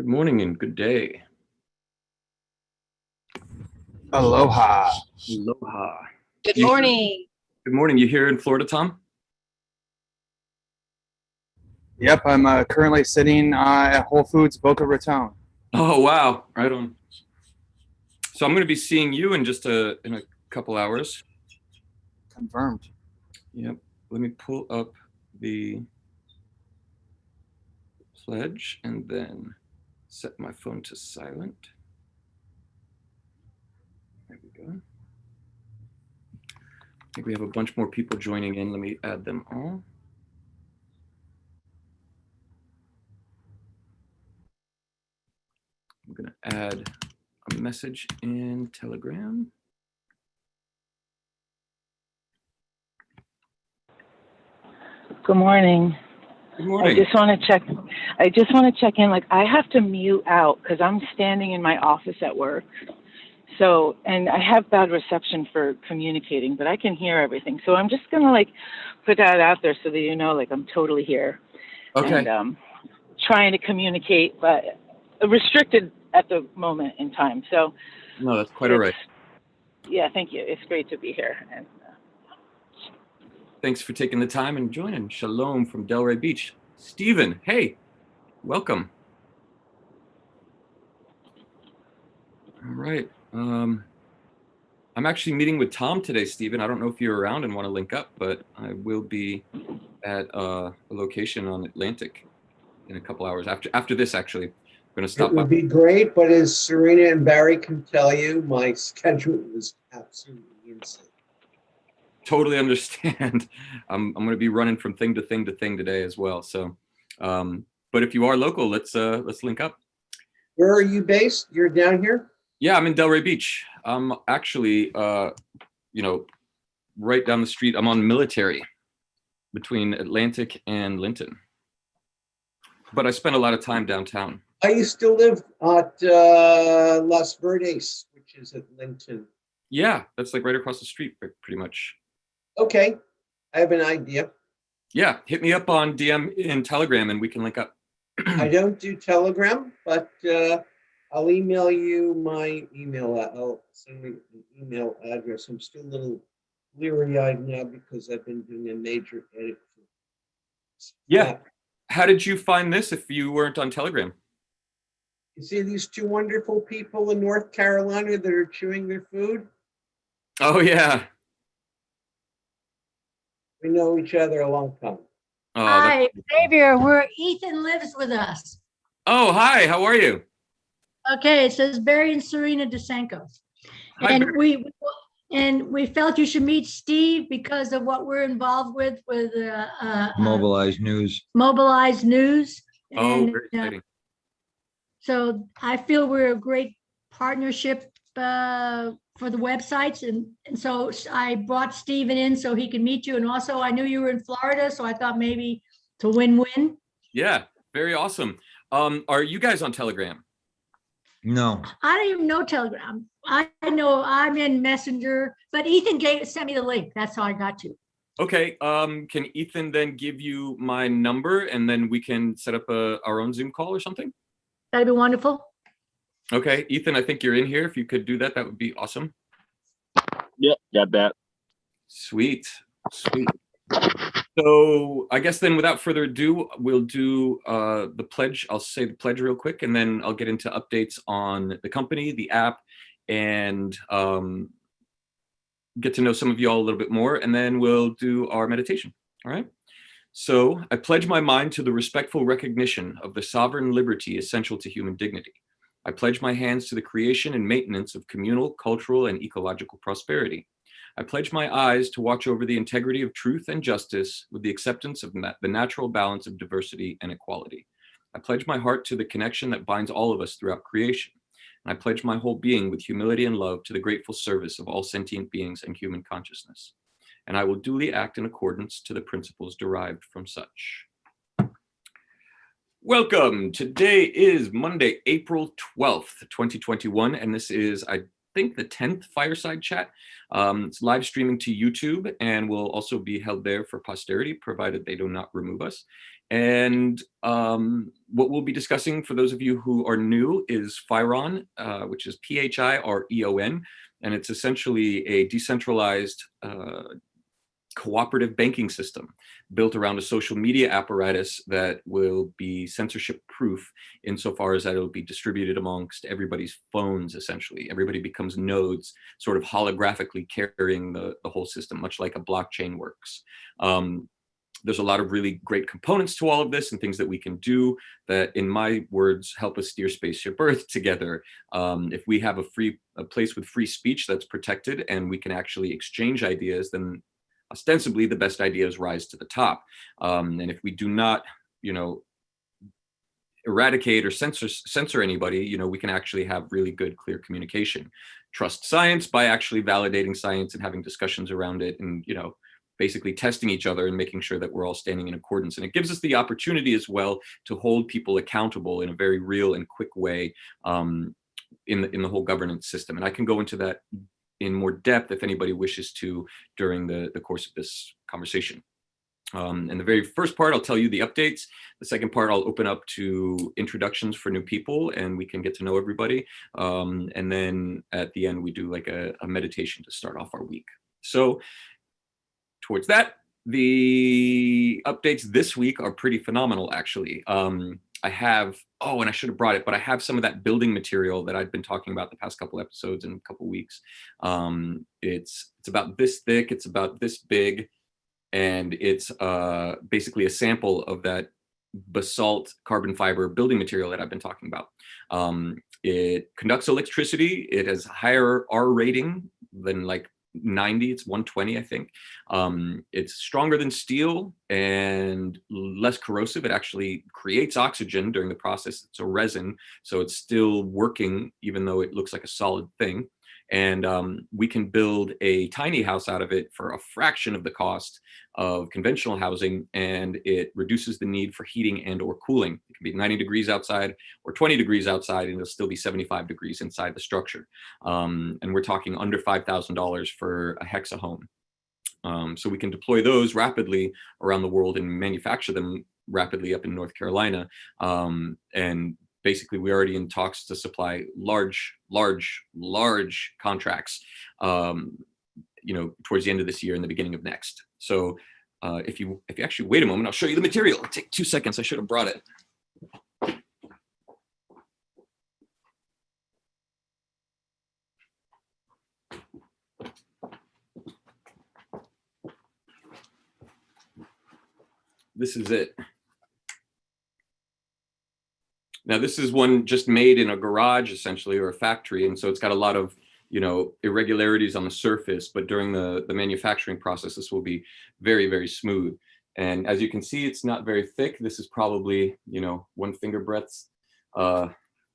Good morning and good day. Aloha. Aloha. Good morning. Good morning. You here in Florida, Tom? Yep, I'm currently sitting at Whole Foods Boca Raton. Oh, wow. Right on. So I'm going to be seeing you in just in a couple hours. Confirmed. Yep. Let me pull up the pledge and then set my phone to silent. There we go. I think we have a bunch more people joining in. Let me add them all. I'm going to add a message in Telegram. Good morning. Good morning. I just want to check in. Like, I have to mute out because I'm standing in my office at work. So, and I have bad reception for communicating, but I can hear everything. So I'm just gonna put that out there so that you know, I'm totally here. Okay. And trying to communicate, but restricted at the moment in time. So. No, that's quite all right. Yeah, thank you. It's great to be here. And thanks for taking the time and joining. Shalom from Delray Beach. Stephen, hey, welcome. All right. I'm actually meeting with Tom today, Stephen. I don't know if you're around and want to link up, but I will be at a location on Atlantic in a couple hours. After this, actually, I'm going to stop by. It would be great, but as Serena and Barry can tell you, my schedule is absolutely insane. Totally understand. I'm going to be running from thing to thing to thing today as well. So, but if you are local, let's link up. Where are you based? You're down here? Yeah, I'm in Delray Beach. I'm actually, right down the street. I'm on Military between Atlantic and Linton. But I spend a lot of time downtown. I used to live at Las Verdes, which is at Linton. Yeah, that's right across the street, pretty much. Okay, I have an idea. Yeah, hit me up on DM in Telegram and we can link up. I don't do Telegram, but I'll email you my email. I'll send you an email address. I'm still a little leery-eyed now because I've been doing a major edit. Yeah. How did you find this if you weren't on Telegram? You see these two wonderful people in North Carolina that are chewing their food? Oh, yeah. We know each other a long time. Oh, hi, Xavier. Ethan lives with us. Oh, hi. How are you? Okay, it says Barry and Serena DeSanko. Hi, and Barry. we felt you should meet Steve because of what we're involved with Mobilized News. Mobilized News. Oh, very exciting. So I feel we're a great partnership for the websites, and so I brought Steven in so he can meet you. And also, I knew you were in Florida, so I thought maybe it's a win-win. Yeah, very awesome. Are you guys on Telegram? No. I don't even know Telegram. I know I'm in Messenger, but Ethan sent me the link. That's how I got you. Okay. Can Ethan then give you my number and then we can set up our own Zoom call or something? That'd be wonderful. Okay, Ethan, I think you're in here. If you could do that, that would be awesome. Yep, got that. Sweet. So I guess then without further ado, we'll do the pledge. I'll say the pledge real quick, and then I'll get into updates on the company, the app, and get to know some of you all a little bit more, and then we'll do our meditation. All right? So I pledge my mind to the respectful recognition of the sovereign liberty essential to human dignity. I pledge my hands to the creation and maintenance of communal, cultural, and ecological prosperity. I pledge my eyes to watch over the integrity of truth and justice with the acceptance of the natural balance of diversity and equality. I pledge my heart to the connection that binds all of us throughout creation. And I pledge my whole being with humility and love to the grateful service of all sentient beings and human consciousness. And I will duly act in accordance to the principles derived from such. Welcome. Today is Monday, April 12th, 2021, and this is, I think, the 10th Fireside Chat. It's live streaming to YouTube and will also be held there for posterity, provided they do not remove us. And what we'll be discussing for those of you who are new is PHIRE, which is PHIREON, and it's essentially a decentralized cooperative banking system built around a social media apparatus that will be censorship proof insofar as that it'll be distributed amongst everybody's phones. Essentially, everybody becomes nodes, sort of holographically carrying the whole system, much like a blockchain works. There's a lot of really great components to all of this and things that we can do that, in my words, help us steer Spaceship Earth together. If we have a place with free speech that's protected and we can actually exchange ideas, then ostensibly the best ideas rise to the top. And if we do not, eradicate or censor anybody, we can actually have really good, clear communication. Trust science by actually validating science and having discussions around it, and basically testing each other and making sure that we're all standing in accordance. And it gives us the opportunity as well to hold people accountable in a very real and quick way in the whole governance system. And I can go into that in more depth if anybody wishes to during the course of this conversation. In the very first part, I'll tell you the updates. The second part, I'll open up to introductions for new people and we can get to know everybody. And then at the end, we do like a meditation to start off our week. So towards that, the updates this week are pretty phenomenal, actually. I have, and I should have brought it, but I have some of that building material that I've been talking about the past couple episodes and couple weeks. It's about this thick, it's about this big, and it's basically a sample of that basalt carbon fiber building material that I've been talking about. It conducts electricity. It has higher R rating than like 90, it's 120, I think. It's stronger than steel and less corrosive. It actually creates oxygen during the process. It's a resin, so it's still working even though it looks like a solid thing. And we can build a tiny house out of it for a fraction of the cost of conventional housing, and it reduces the need for heating and or cooling. It can be 90 degrees outside or 20 degrees outside, and it'll still be 75 degrees inside the structure. And we're talking under $5,000 for a hexa home. So we can deploy those rapidly around the world and manufacture them rapidly up in North Carolina. And basically, we're already in talks to supply large contracts, towards the end of this year and the beginning of next. So if you actually wait a moment, I'll show you the material. It'll take 2 seconds. I should have brought it. This is it. Now, this is one just made in a garage, essentially, or a factory. And so it's got a lot of, irregularities on the surface. But during the manufacturing process, this will be very, very smooth. And as you can see, it's not very thick. This is probably, 1 finger breadth's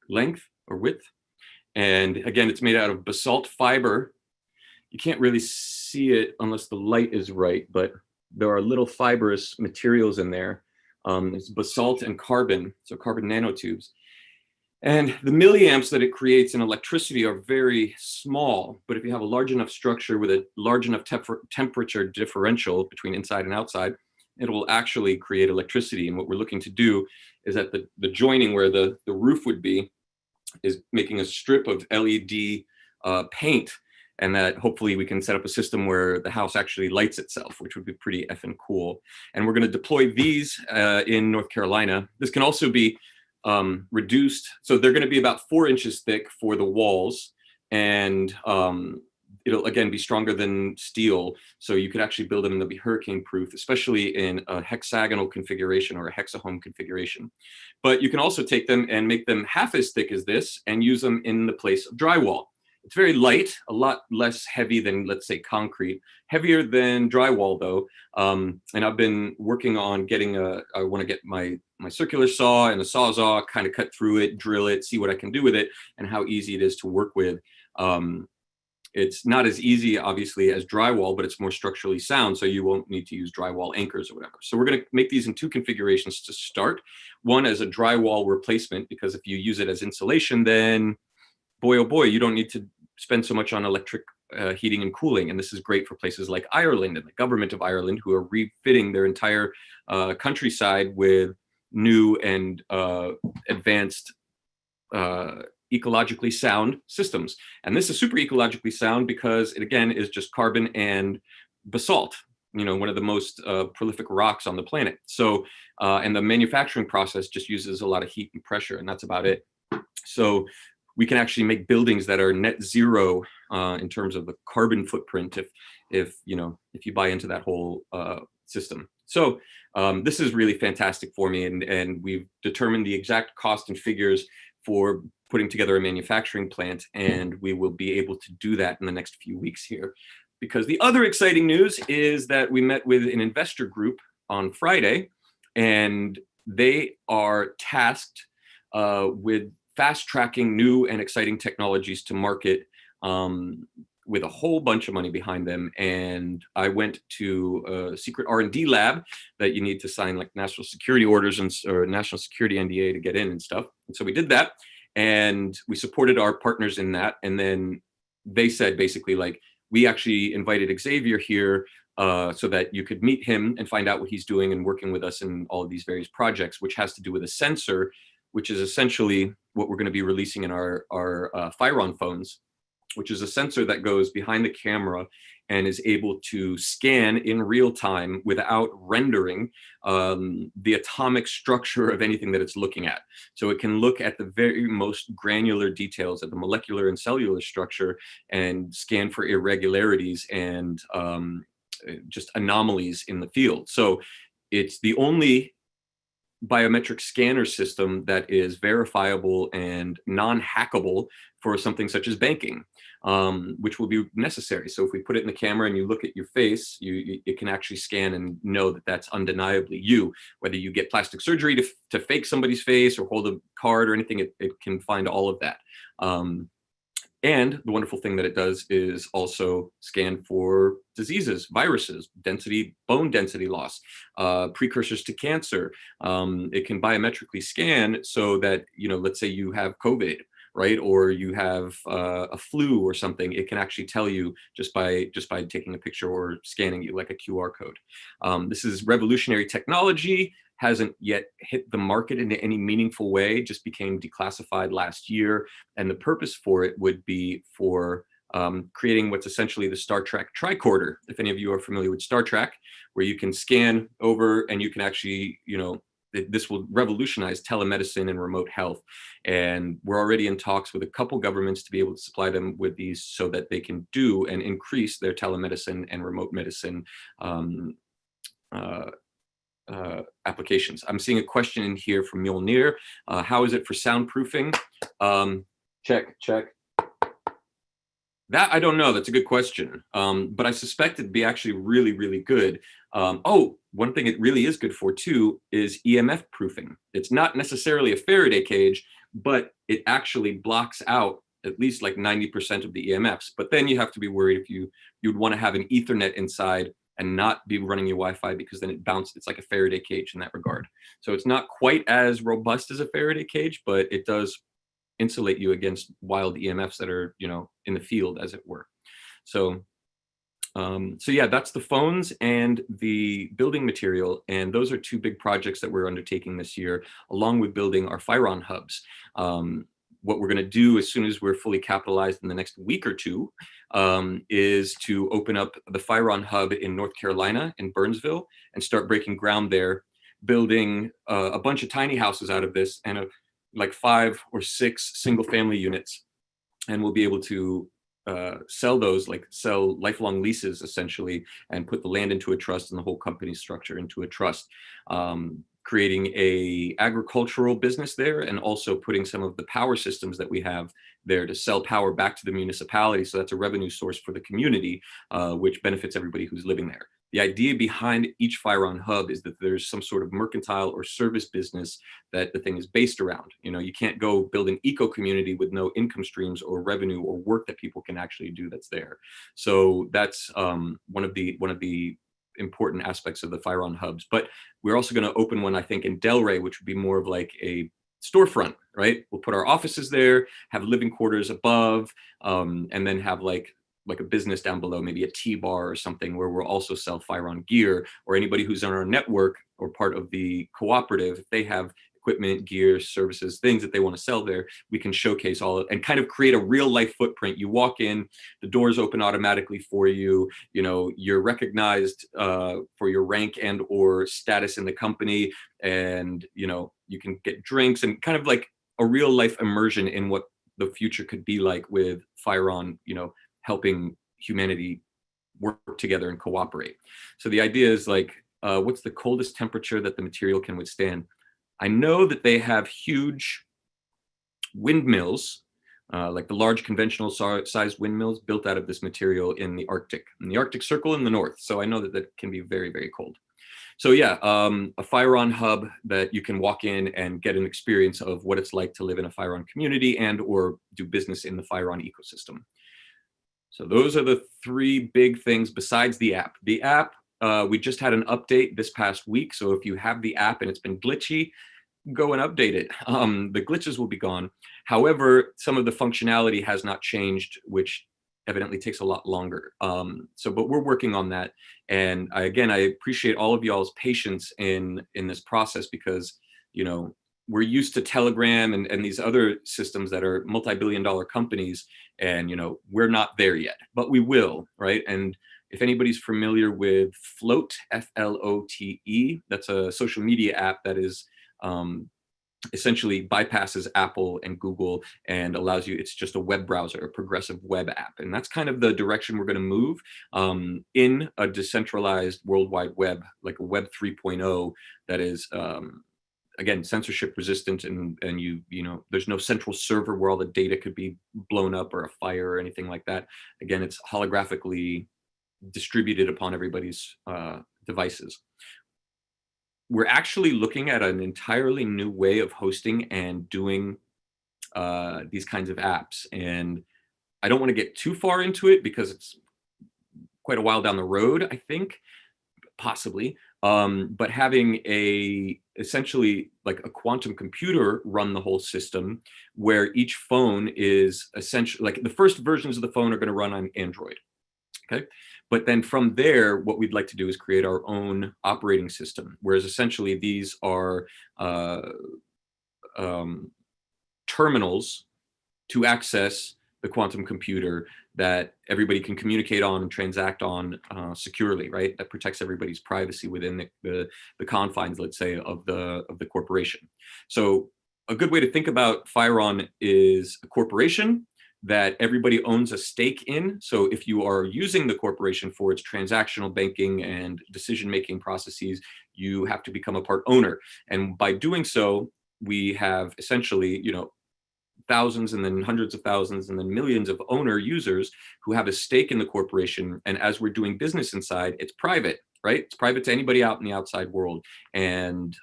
length or width. And again, it's made out of basalt fiber. You can't really see it unless the light is right, but there are little fibrous materials in there. It's basalt and carbon, so carbon nanotubes. And the milliamps that it creates in electricity are very small, but if you have a large enough structure with a large enough temperature differential between inside and outside, it will actually create electricity. And what we're looking to do is at the joining where the roof would be, is making a strip of LED paint, and that hopefully we can set up a system where the house actually lights itself, which would be pretty effing cool. And we're going to deploy these in North Carolina. This can also be reduced. So they're going to be about 4 inches thick for the walls, and it'll again be stronger than steel. So you could actually build them and they'll be hurricane proof, especially in a hexagonal configuration or a hexahome configuration. But you can also take them and make them half as thick as this and use them in the place of drywall. It's very light, a lot less heavy than, let's say, concrete. Heavier than drywall, though. And I've been working on getting I want to get my circular saw and a Sawzall, kind of cut through it, drill it, see what I can do with it, and how easy it is to work with. It's not as easy, obviously, as drywall, but it's more structurally sound, so you won't need to use drywall anchors or whatever. So we're going to make these in 2 configurations to start. One as a drywall replacement, because if you use it as insulation, then boy, oh boy, you don't need to spend so much on heating and cooling. And this is great for places like Ireland and the government of Ireland, who are refitting their entire countryside with new and advanced ecologically sound systems. And this is super ecologically sound because it, again, is just carbon and basalt, one of the most prolific rocks on the planet. So, and the manufacturing process just uses a lot of heat and pressure, and that's about it. So we can actually make buildings that are net zero in terms of the carbon footprint if you buy into that whole system. So this is really fantastic for me, and we've determined the exact cost and figures for putting together a manufacturing plant, and we will be able to do that in the next few weeks here. Because the other exciting news is that we met with an investor group on Friday, and they are tasked with fast tracking new and exciting technologies to market with a whole bunch of money behind them. And I went to a secret R&D lab that you need to sign like national security orders or national security NDA to get in and stuff. And so we did that, and we supported our partners in that. And then they said basically, like, we actually invited Xavier here so that you could meet him and find out what he's doing and working with us in all of these various projects, which has to do with a sensor, which is essentially what we're going to be releasing in our PHIRE phones, which is a sensor that goes behind the camera and is able to scan in real time without rendering the atomic structure of anything that it's looking at. So it can look at the very most granular details of the molecular and cellular structure and scan for irregularities and just anomalies in the field. So it's the only biometric scanner system that is verifiable and non-hackable for something such as banking, which will be necessary. So if we put it in the camera and you look at your face, it can actually scan and know that that's undeniably you. Whether you get plastic surgery to fake somebody's face or hold a card or anything, it can find all of that. And the wonderful thing that it does is also scan for diseases, viruses, bone density loss, precursors to cancer. It can biometrically scan so that, let's say you have COVID, right? Or you have a flu or something. It can actually tell you just by taking a picture or scanning you like a QR code. This is revolutionary technology. Hasn't yet hit the market in any meaningful way, just became declassified last year. And the purpose for it would be for creating what's essentially the Star Trek tricorder. If any of you are familiar with Star Trek, where you can scan over and you can actually, this will revolutionize telemedicine and remote health. And we're already in talks with a couple governments to be able to supply them with these so that they can do and increase their telemedicine and remote medicine applications. I'm seeing a question in here from Mjolnir. How is it for soundproofing? Check. That I don't know. That's a good question. But I suspect it'd be actually really, really good. One thing it really is good for too is EMF proofing. It's not necessarily a Faraday cage, but it actually blocks out at least like 90% of the EMFs. But then you have to be worried if you'd want to have an Ethernet inside and not be running your Wi-Fi, because then it bounces. It's like a Faraday cage in that regard. So it's not quite as robust as a Faraday cage, but it does insulate you against wild EMFs that are, in the field, as it were. So yeah, that's the phones and the building material. And those are two big projects that we're undertaking this year, along with building our PHIRE hubs. What we're going to do as soon as we're fully capitalized in the next week or two is to open up the PHIRE hub in North Carolina, in Burnsville, and start breaking ground there, building a bunch of tiny houses out of this and like 5 or 6 single family units. And we'll be able to sell those, sell lifelong leases essentially, and put the land into a trust and the whole company structure into a trust. Creating a agricultural business there, and also putting some of the power systems that we have there to sell power back to the municipality. So that's a revenue source for the community, which benefits everybody who's living there. The idea behind each PHIRE hub is that there's some sort of mercantile or service business that the thing is based around. You can't go build an eco community with no income streams or revenue or work that people can actually do that's there. So that's one of the important aspects of the PHIRE hubs. But we're also going to open one, I think, in Delray, which would be more of like a storefront, right? We'll put our offices there, have living quarters above, and then have like like a business down below, maybe a tea bar or something, where we'll also sell FIRE gear, or anybody who's on our network or part of the cooperative, if they have equipment, gear, services, things that they want to sell there, we can showcase all of and kind of create a real life footprint. You walk in, the doors open automatically for you. You know, you're recognized for your rank and or status in the company, and you know, you can get drinks and kind of like a real life immersion in what the future could be like with FIRE, you know, helping humanity work together and cooperate. So the idea is like, what's the coldest temperature that the material can withstand? I know that they have huge windmills, like the large conventional size windmills built out of this material in the Arctic Circle in the north. So I know that that can be very, very cold. So yeah, a FIRE hub that you can walk in and get an experience of what it's like to live in a FIRE community and or do business in the FIRE ecosystem. So those are the three big things besides the app. The app, we just had an update this past week. So if you have the app and it's been glitchy, go and update it. The glitches will be gone. However, some of the functionality has not changed, which evidently takes a lot longer. But we're working on that. And again, I appreciate all of y'all's patience in this process, because, you know, we're used to Telegram and these other systems that are multi-billion-dollar companies, and, you know, we're not there yet, but we will, right? And if anybody's familiar with Float, Flote, that's a social media app that is essentially bypasses Apple and Google and allows you, it's just a web browser, a progressive web app. And that's kind of the direction we're going to move in a decentralized worldwide web, like a web 3.0 that is, again, censorship resistant, and you know, there's no central server where all the data could be blown up or a fire or anything like that. Again, it's holographically distributed upon everybody's devices. We're actually looking at an entirely new way of hosting and doing these kinds of apps. And I don't want to get too far into it because it's quite a while down the road, I think, possibly. But having essentially like a quantum computer run the whole system, where each phone is essentially, like the first versions of the phone are going to run on Android. Okay. But then from there, what we'd like to do is create our own operating system, whereas essentially these are terminals to access the quantum computer that everybody can communicate on and transact on securely, right? That protects everybody's privacy within the confines, let's say, of the corporation. So a good way to think about FIRE is a corporation that everybody owns a stake in. So if you are using the corporation for its transactional banking and decision-making processes, you have to become a part owner. And by doing so, we have essentially, you know, thousands and then hundreds of thousands and then millions of owner users who have a stake in the corporation. And as we're doing business inside, it's private, right? It's private to anybody out in the outside world. And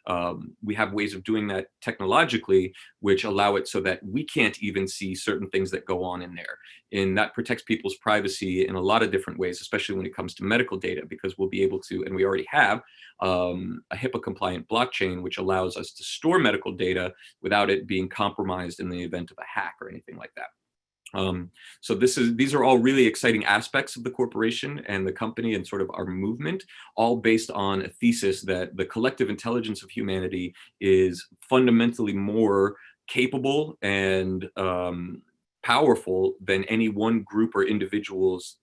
we have ways of doing that technologically, which allow it so that we can't even see certain things that go on in there. And that protects people's privacy in a lot of different ways, especially when it comes to medical data, because we'll be able to, and we already have, a HIPAA compliant blockchain, which allows us to store medical data without it being compromised in the event of a hack or anything like that. So these are all really exciting aspects of the corporation and the company and sort of our movement, all based on a thesis that the collective intelligence of humanity is fundamentally more capable and powerful than any one group or individual's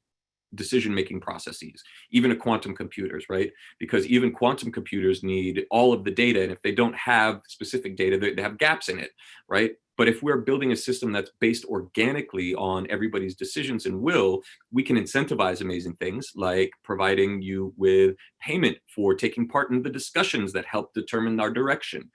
decision-making processes, even a quantum computers, right? Because even quantum computers need all of the data, and if they don't have specific data, they have gaps in it, right? But if we're building a system that's based organically on everybody's decisions and will, we can incentivize amazing things like providing you with payment for taking part in the discussions that help determine our direction.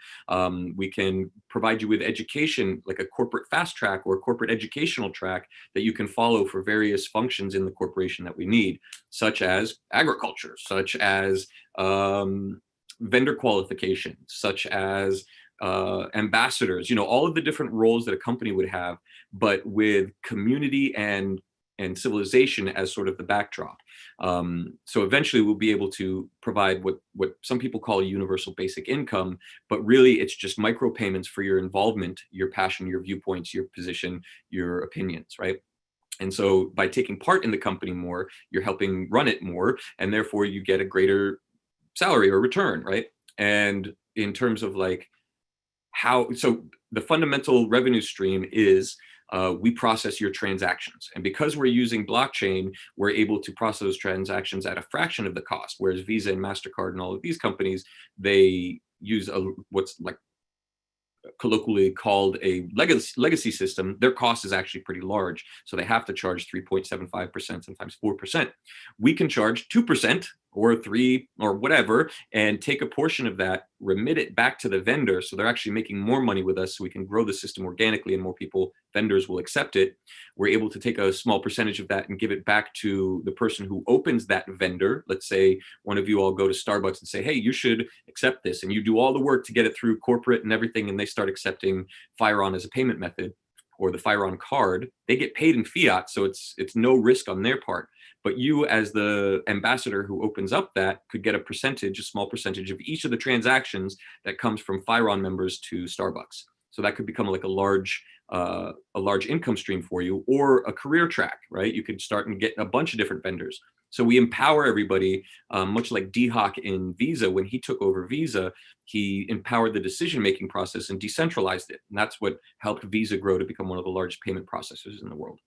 We can provide you with education, like a corporate fast track or a corporate educational track that you can follow for various functions in the corporation that we need, such as agriculture, such as vendor qualification, such as ambassadors, you know, all of the different roles that a company would have, but with community and civilization as sort of the backdrop. So eventually we'll be able to provide what some people call a universal basic income, but really it's just micropayments for your involvement, your passion, your viewpoints, your position, your opinions, right? And so by taking part in the company more, you're helping run it more, and therefore you get a greater salary or return, right? And in terms of like so the fundamental revenue stream is we process your transactions. And because we're using blockchain, we're able to process those transactions at a fraction of the cost. Whereas Visa and MasterCard and all of these companies, they use what's like colloquially called a legacy system. Their cost is actually pretty large. So they have to charge 3.75%, sometimes 4%. We can charge 2% or 3% or whatever, and take a portion of that, remit it back to the vendor. So they're actually making more money with us, so we can grow the system organically and more vendors will accept it. We're able to take a small percentage of that and give it back to the person who opens that vendor. Let's say one of you all go to Starbucks and say, hey, you should accept this. And you do all the work to get it through corporate and everything, and they start accepting PHIRE as a payment method, or the PHIRE card. They get paid in fiat, so it's no risk on their part. But you, as the ambassador who opens up that, could get a small percentage of each of the transactions that comes from PHIRE members to Starbucks. So that could become like a large income stream for you, or a career track, right? You could start and get a bunch of different vendors. So we empower everybody, much like D-Hawk in Visa. When he took over Visa, he empowered the decision-making process and decentralized it. And that's what helped Visa grow to become one of the largest payment processors in the world.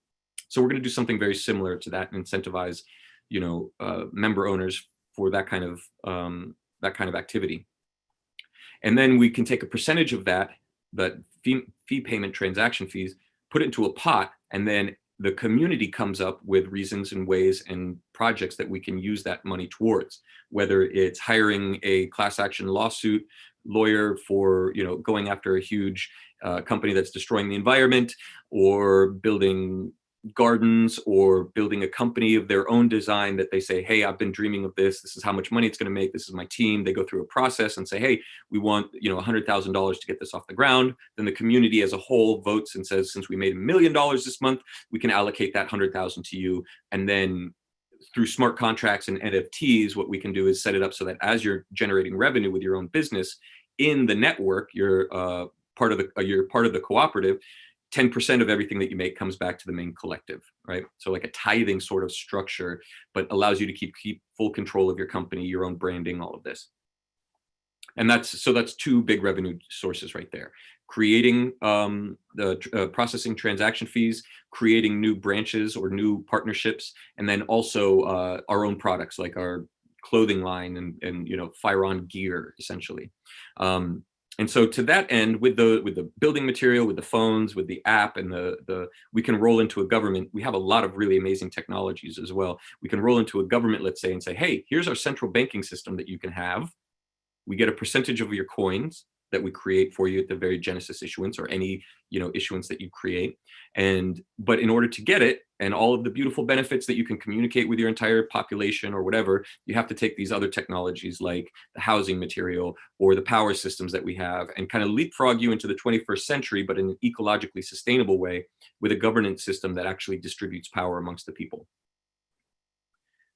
So we're going to do something very similar to that and incentivize, member owners for that kind of activity. And then we can take a percentage of that fee payment transaction fees, put it into a pot, and then the community comes up with reasons and ways and projects that we can use that money towards, whether it's hiring a class action lawsuit lawyer for going after a huge company that's destroying the environment, or building gardens, or building a company of their own design that they say, hey, I've been dreaming of this. This is how much money it's going to make. This is my team. They go through a process and say, hey, we want $100,000 to get this off the ground. Then the community as a whole votes and says, since we made $1 million this month, we can allocate that 100,000 to you. And then through smart contracts and NFTs, what we can do is set it up so that as you're generating revenue with your own business in the network, you're part of the cooperative. 10% of everything that you make comes back to the main collective, right? So like a tithing sort of structure, but allows you to keep full control of your company, your own branding, all of this. And that's two big revenue sources right there. Creating processing transaction fees, creating new branches or new partnerships, and then also our own products like our clothing line and PHIRE gear, essentially. And so to that end, with the building material, with the phones, with the app, and we can roll into a government. We have a lot of really amazing technologies as well. We can roll into a government, let's say, and say, hey, here's our central banking system that you can have. We get a percentage of your coins that we create for you at the very genesis issuance, or any issuance that you create. But in order to get it, and all of the beautiful benefits that you can communicate with your entire population or whatever, you have to take these other technologies like the housing material or the power systems that we have, and kind of leapfrog you into the 21st century, but in an ecologically sustainable way, with a governance system that actually distributes power amongst the people.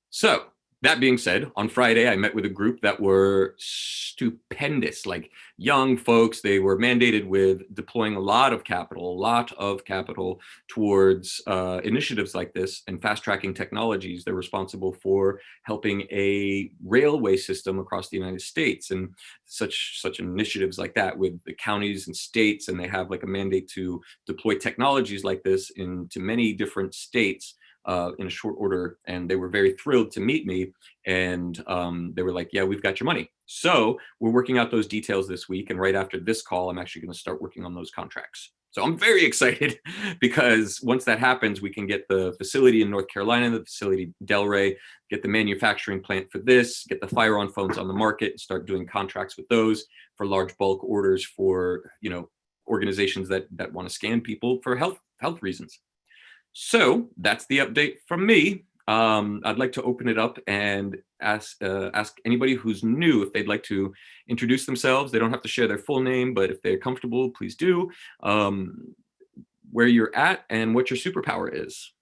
So that being said, on Friday, I met with a group that were stupendous, like young folks. They were mandated with deploying a lot of capital towards initiatives like this and fast tracking technologies. They're responsible for helping a railway system across the United States and such initiatives like that with the counties and states. And they have like a mandate to deploy technologies like this into many different states in a short order. And they were very thrilled to meet me. And they were like, yeah, we've got your money. So we're working out those details this week. And right after this call, I'm actually going to start working on those contracts. So I'm very excited because once that happens, we can get the facility in North Carolina, the facility in Delray, get the manufacturing plant for this, get the PHIRE phones on the market, and start doing contracts with those for large bulk orders for organizations that want to scan people for health reasons. So that's the update from me. I'd like to open it up and ask anybody who's new if they'd like to introduce themselves. They don't have to share their full name, but if they're comfortable, please do. Where you're at and what your superpower is.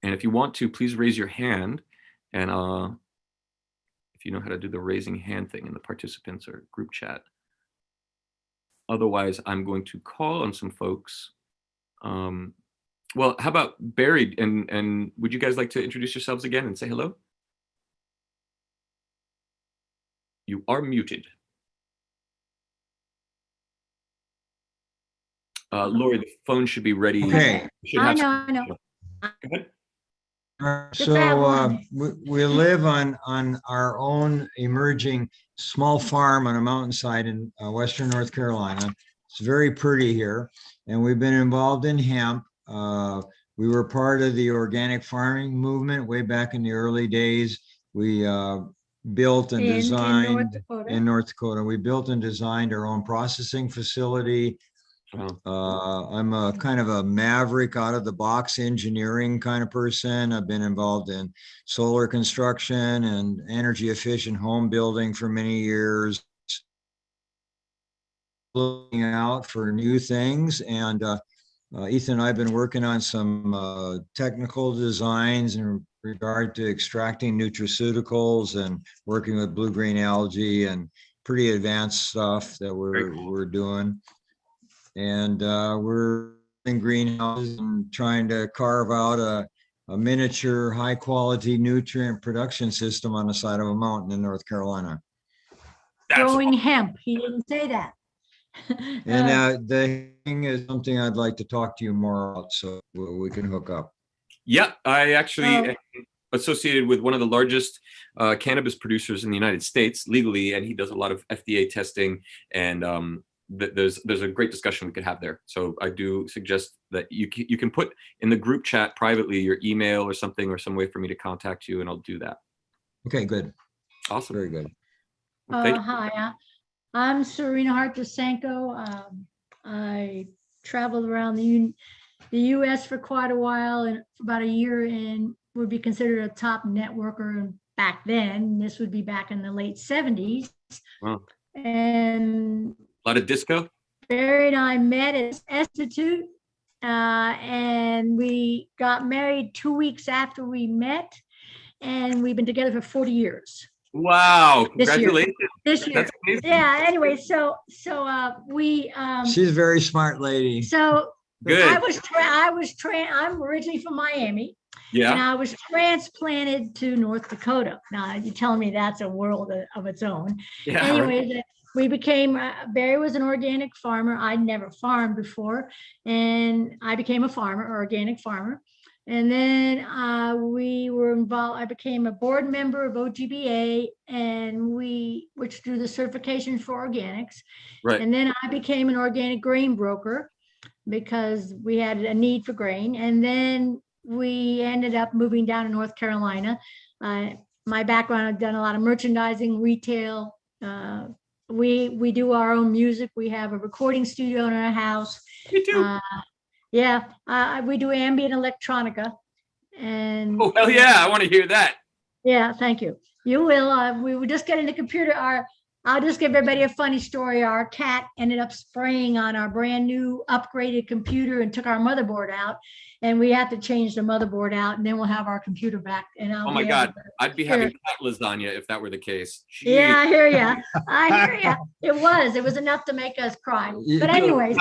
And if you want to, please raise your hand. And if you know how to do the raising hand thing in the participants or group chat. Otherwise, I'm going to call on some folks. Well, how about Barry and would you guys like to introduce yourselves again and say hello? You are muted. Lori, the phone should be ready. Okay. I know. Go ahead. So we live on our own emerging small farm on a mountainside in Western North Carolina. It's very pretty here, and we've been involved in hemp. We were part of the organic farming movement way back in the early days. We built and designed in North Dakota. We built and designed our own processing facility. I'm a kind of a maverick, out of the box engineering kind of person. I've been involved in solar construction and energy efficient home building for many years, looking out for new things. And Ethan and I have been working on some technical designs in regard to extracting nutraceuticals and working with blue-green algae and pretty advanced stuff that we're doing. And we're in greenhouses and trying to carve out a miniature high quality nutrient production system on the side of a mountain in North Carolina. Growing hemp. He didn't say that. And the thing is something I'd like to talk to you more about, so we can hook up. Yeah, I actually am associated with one of the largest cannabis producers in the United States legally, and he does a lot of FDA testing, and there's a great discussion we could have there. So I do suggest that you can put in the group chat privately your email or something, or some way for me to contact you, and I'll do that. Okay, good. Awesome. Very good. Well, Hi, I'm Serena Hartasenko. I traveled around the U.S. for quite a while, and for about a year, and would be considered a top networker back then. This would be back in the late 70s. Wow. And a lot of disco. Barry and I met at Institute, and we got married 2 weeks after we met, and we've been together for 40 years. Wow! Congratulations. This year. That's amazing. Yeah. Anyway, so we. She's a very smart lady. So good. I'm originally from Miami. Yeah. And I was transplanted to North Dakota. Now you're telling me that's a world of its own. Yeah. Anyway, right. We became, Barry was an organic farmer. I'd never farmed before. And I became a farmer, organic farmer. And then we were involved, I became a board member of OGBA, and which do the certification for organics. Right. And then I became an organic grain broker because we had a need for grain. And then we ended up moving down to North Carolina. My background, I've done a lot of merchandising, retail. We do our own music. We have a recording studio in our house. Me too. We do ambient electronica. And oh, hell yeah, I want to hear that. Yeah, thank you. You will. We were just getting the computer. I'll just give everybody a funny story. Our cat ended up spraying on our brand new upgraded computer and took our motherboard out. And we have to change the motherboard out, and then we'll have our computer back. And oh my God, I'd be having cat lasagna if that were the case. Jeez. Yeah, I hear you. I hear you. It was enough to make us cry. But anyways.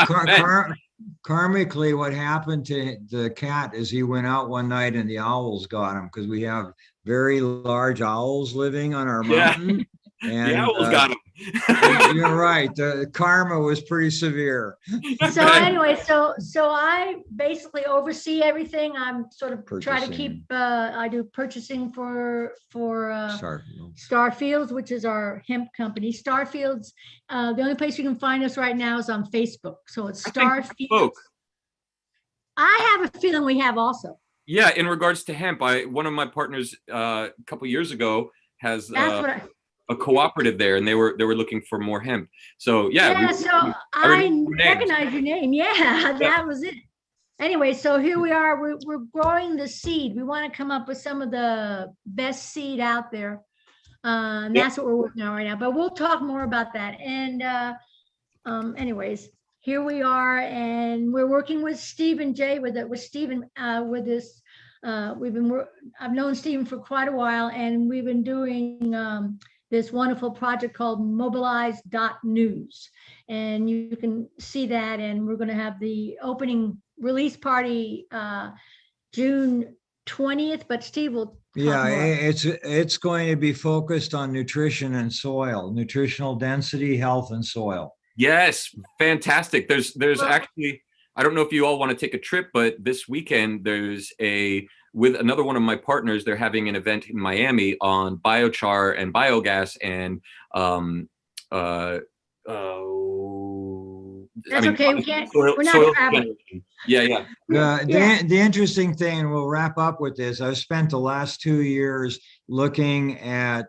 Karmically, what happened to the cat is he went out one night and the owls got him, because we have very large owls living on our mountain. And the owls got him. You're right. The karma was pretty severe. So anyway, so I basically oversee everything. I'm sort of try to keep. I do purchasing for Starfields, which is our hemp company. Starfields. The only place you can find us right now is on Facebook. So it's Starfields. I have a feeling we have also. Yeah, in regards to hemp, one of my partners a couple years ago has. A cooperative there, and they were looking for more hemp. So yeah. So I recognize your name. Yeah, that was it. Anyway, so here we are. We're growing the seed. We want to come up with some of the best seed out there. And that's what we're working on right now. But we'll talk more about that. And anyways, here we are, and we're working with Stephen J. with Stephen with this. I've known Stephen for quite a while, and we've been doing this wonderful project called mobilize.news. And you can see that, and we're going to have the opening release party June 20th, but Steve will talk Yeah, more. it's going to be focused on nutrition and soil, nutritional density, health, and soil. Yes, fantastic. There's Well- actually, I don't know if you all want to take a trip, but this weekend there's with another one of my partners, they're having an event in Miami on biochar and biogas and That's okay, we can't- soil, we're not soil traveling. regeneration. Yeah. The interesting thing, and we'll wrap up with this, I've spent the last 2 years looking at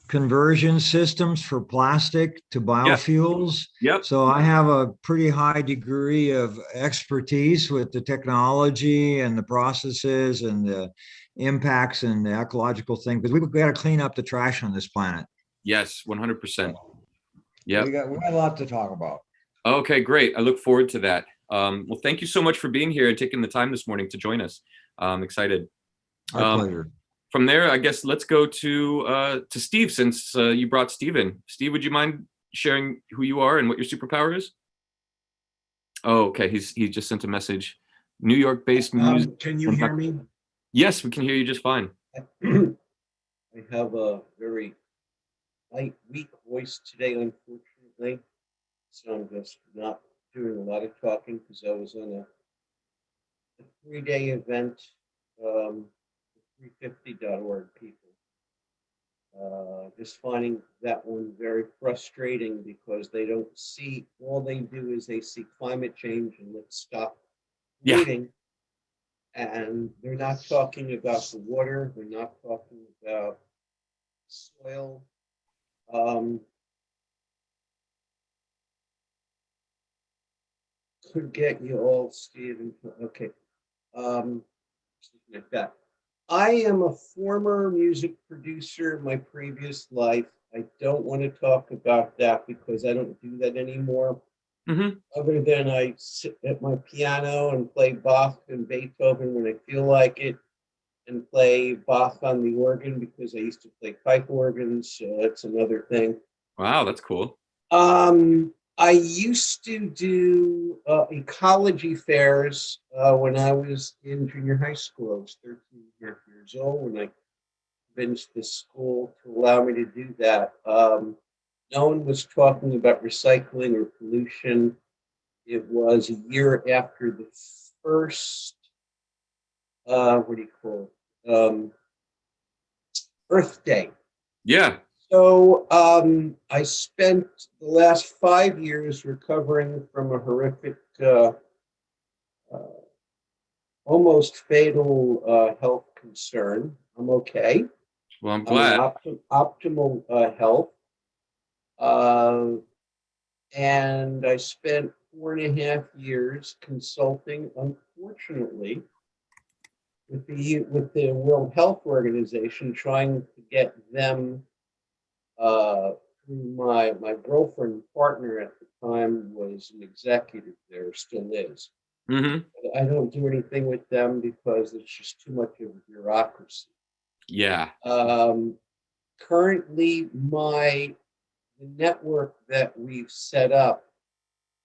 conversion systems for plastic to biofuels. Yep. So I have a pretty high degree of expertise with the technology and the processes and the impacts and the ecological thing, because we've got to clean up the trash on this planet. Yes, 100%. Yeah. We got a lot to talk about. Okay, great. I look forward to that. Well, thank you so much for being here and taking the time this morning to join us. I'm excited. Our pleasure. From there, I guess let's go to Steve, since you brought Steve in. Steve, would you mind sharing who you are and what your superpower is? Oh, okay. He just sent a message. New York-based music. Can you hear me? Yes, we can hear you just fine. I have a very light, weak voice today, unfortunately. So I'm just not doing a lot of talking because I was on a 3-day event, 350.org people. Just finding that one very frustrating because they don't see, all they do is they see climate change and let's stop waiting. And they're not talking about the water, they're not talking about soil. Could get you all, Steve. Okay. Like that. I am a former music producer in my previous life. I don't want to talk about that because I don't do that anymore. Mm-hmm. Other than I sit at my piano and play Bach and Beethoven when I feel like it, and play Bach on the organ because I used to play pipe organs, so that's another thing. Wow, that's cool. I used to do ecology fairs when I was in junior high school. I was 13 and a half years old when I convinced the school to allow me to do that. No one was talking about recycling or pollution. It was a year after the first, what do you call it? Earth Day. Yeah. So I spent the last 5 years recovering from a horrific, almost fatal health concern. I'm okay. Well, I'm glad. I'm in optimal health. And I spent 4.5 years consulting, unfortunately, with the World Health Organization, trying to get them through my girlfriend partner at the time was an executive there, still is. Mm-hmm. I don't do anything with them because it's just too much of a bureaucracy. Yeah. Currently, the network that we've set up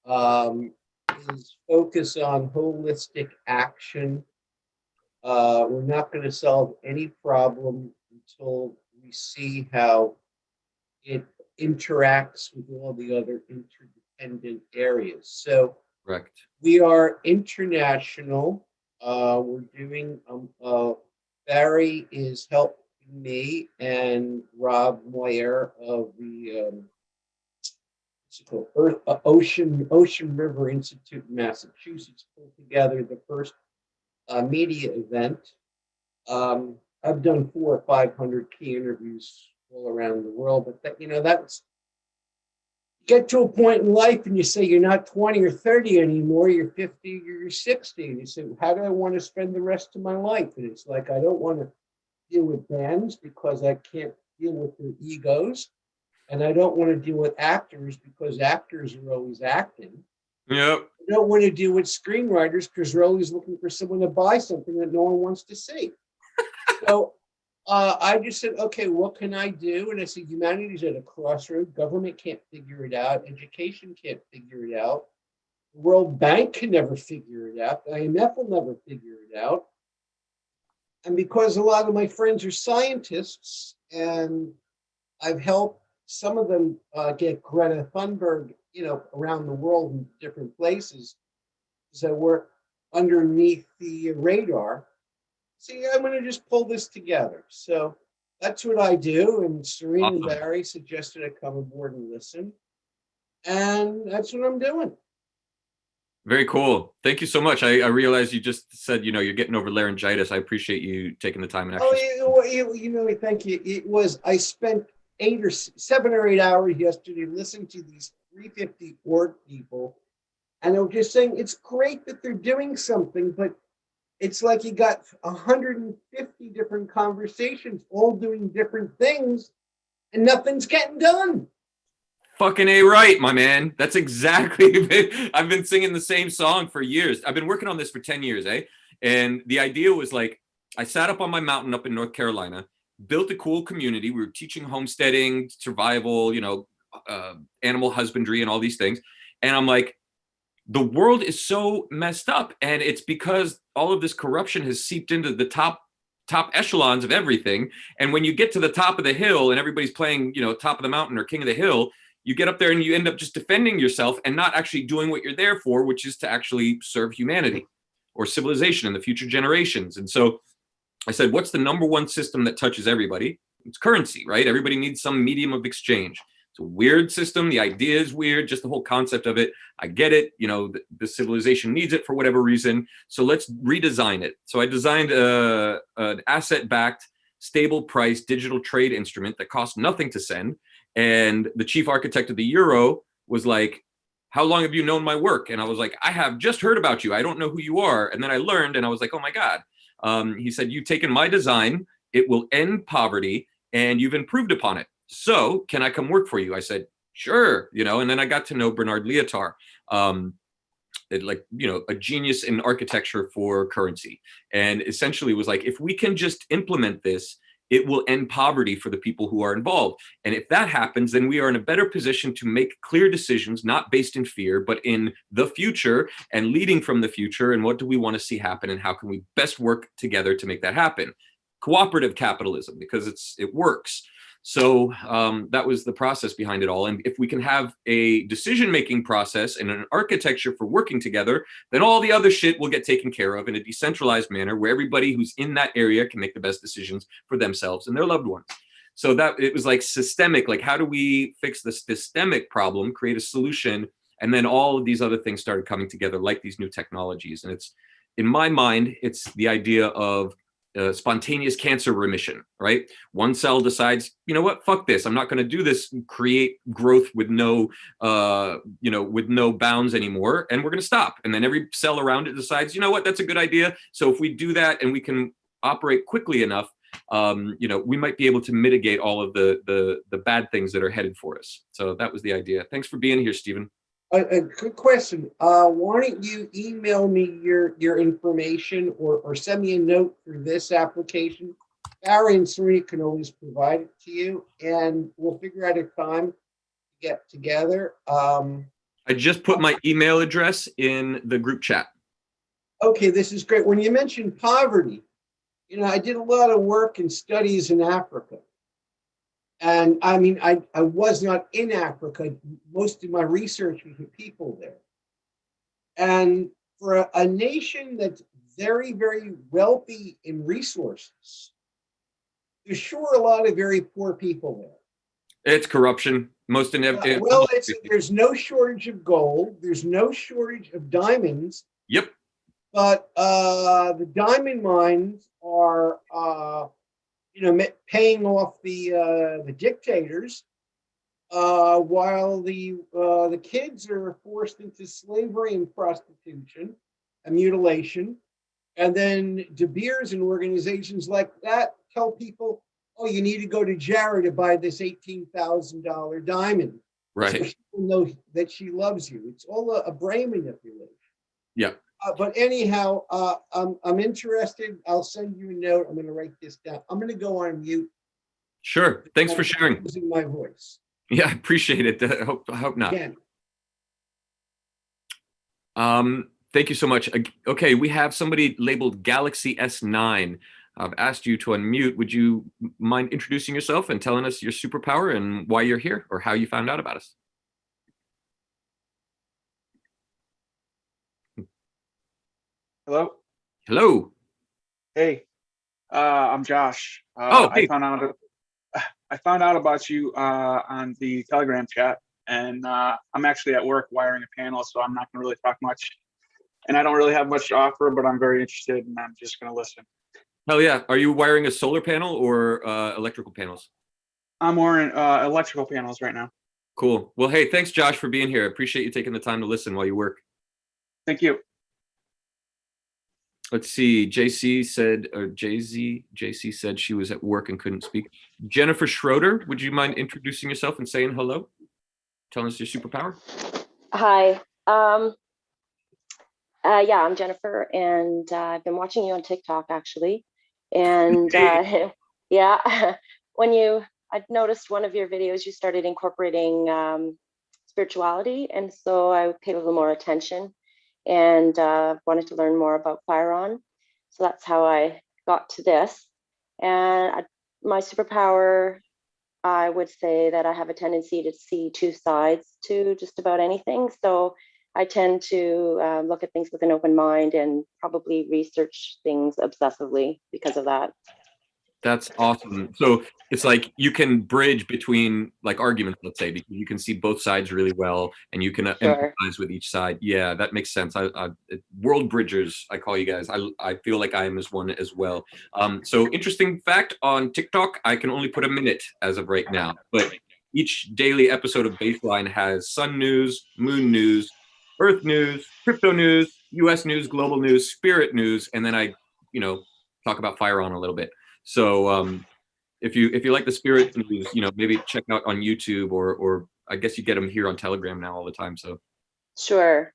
is focused on holistic action. We're not going to solve any problem until we see how it interacts with all the other interdependent areas. So Correct. we are international. We're doing, Barry is helping me and Rob Moyer of the Ocean River Institute in Massachusetts pulled together the first media event. I've done 400 or 500 key interviews all around the world, but that's get to a point in life and you say you're not 20 or 30 anymore, you're 50, you're 60, and you say, how do I want to spend the rest of my life? And it's like, I don't want to deal with bands because I can't deal with their egos, and I don't want to deal with actors because actors are always acting. Yep. I don't want to deal with screenwriters because they're always looking for someone to buy something that no one wants to see. So I just said, okay, what can I do? And I said, humanity's at a crossroad. Government can't figure it out. Education can't figure it out. The World Bank can never figure it out. The IMF will never figure it out. And because a lot of my friends are scientists, and I've helped some of them get Greta Thunberg, around the world in different places, so we're underneath the radar. See, I'm going to just pull this together. So that's what I do. And Serena and Awesome. Barry suggested I come aboard and listen. And that's what I'm doing. Very cool. Thank you so much. I realize you just said, you're getting over laryngitis. I appreciate you taking the time and actually. Thank you. I spent 7 or 8 hours yesterday listening to these 350 org people. And I was just saying, it's great that they're doing something, but it's like you got 150 different conversations, all doing different things, and nothing's getting done. Fucking A right, my man. That's exactly, I've been singing the same song for years. I've been working on this for 10 years, eh? And the idea was like, I sat up on my mountain up in North Carolina, built a cool community. We were teaching homesteading, survival, animal husbandry and all these things. And I'm like, the world is so messed up, and it's because all of this corruption has seeped into the top echelons of everything. And when you get to the top of the hill and everybody's playing, top of the mountain or king of the hill, you get up there and you end up just defending yourself and not actually doing what you're there for, which is to actually serve humanity or civilization and the future generations. And so I said, what's the number one system that touches everybody? It's currency, right? Everybody needs some medium of exchange. It's a weird system. The idea is weird, just the whole concept of it. I get it. The civilization needs it for whatever reason. So let's redesign it. So I designed an asset-backed, stable price digital trade instrument that costs nothing to send. And the chief architect of the euro was like, how long have you known my work? And I was like, I have just heard about you. I don't know who you are. And then I learned, and I was like, oh my God. He said, you've taken my design. It will end poverty, and you've improved upon it. So can I come work for you? I said, sure. And then I got to know Bernard Lietaer, a genius in architecture for currency. And essentially was like, if we can just implement this, it will end poverty for the people who are involved. And if that happens, then we are in a better position to make clear decisions, not based in fear, but in the future and leading from the future. And what do we want to see happen? And how can we best work together to make that happen? Cooperative capitalism, because it works. So that was the process behind it all. And if we can have a decision-making process and an architecture for working together, then all the other shit will get taken care of in a decentralized manner where everybody who's in that area can make the best decisions for themselves and their loved ones. So that it was like systemic, like how do we fix the systemic problem, create a solution, and then all of these other things started coming together like these new technologies. And it's, in my mind, it's the idea of spontaneous cancer remission, right? One cell decides, you know what, fuck this. I'm not going to do this, create growth with no bounds anymore. And we're going to stop. And then every cell around it decides, you know what, that's a good idea. So if we do that and we can operate quickly enough, we might be able to mitigate all of the bad things that are headed for us. So that was the idea. Thanks for being here, Stephen. A quick question. Why don't you email me your information or send me a note for this application? Barry and Serena can always provide it to you, and we'll figure out a time to get together. I just put my email address in the group chat. Okay, this is great. When you mentioned poverty, I did a lot of work and studies in Africa. And I mean, I was not in Africa. Most of my research was with people there. And for a nation that's very, very wealthy in resources, there's sure a lot of very poor people there. It's corruption. There's no shortage of gold. There's no shortage of diamonds. Yep. But the diamond mines are paying off the dictators, while the kids are forced into slavery and prostitution and mutilation. And then De Beers and organizations like that tell people, oh, you need to go to Jared to buy this $18,000 diamond. Right. So she will know that she loves you. It's all a brain manipulation. Yeah. But anyhow, I'm interested. I'll send you a note. I'm going to write this down. I'm going to go on mute. Sure. Thanks for I'm sharing. Using my voice. Yeah, I appreciate it. I hope not. Again. Thank you so much. Okay, we have somebody labeled Galaxy S9. I've asked you to unmute. Would you mind introducing yourself and telling us your superpower and why you're here or how you found out about us? Hello. Hello. Hey, I'm Josh. Hey. I found out about you on the Telegram chat, and I'm actually at work wiring a panel, so I'm not going to really talk much. And I don't really have much to offer, but I'm very interested, and I'm just going to listen. Hell yeah. Are you wiring a solar panel or electrical panels? I'm wiring electrical panels right now. Cool. Well, hey, thanks, Josh, for being here. I appreciate you taking the time to listen while you work. Thank you. Let's see. JC said she was at work and couldn't speak. Jennifer Schoreder, would you mind introducing yourself and saying hello? Telling us your superpower. Hi. Yeah, I'm Jennifer, and I've been watching you on TikTok actually. And yeah, I noticed one of your videos, you started incorporating spirituality, and so I paid a little more attention and wanted to learn more about PHIRE. So that's how I got to this. And my superpower, I would say that I have a tendency to see two sides to just about anything. So I tend to look at things with an open mind and probably research things obsessively because of that. That's awesome. So it's like you can bridge between like arguments, let's say, because you can see both sides really well and you can empathize with each side. Yeah, that makes sense. World bridgers, I call you guys. I feel like I am as one as well. So interesting fact on TikTok, I can only put a minute as of right now, but each daily episode of Baseline has sun news, moon news, earth news, crypto news, US news, global news, spirit news, and then I, talk about PHIRE a little bit. So if you like the spirit news, maybe check out on YouTube or I guess you get them here on Telegram now all the time. So sure.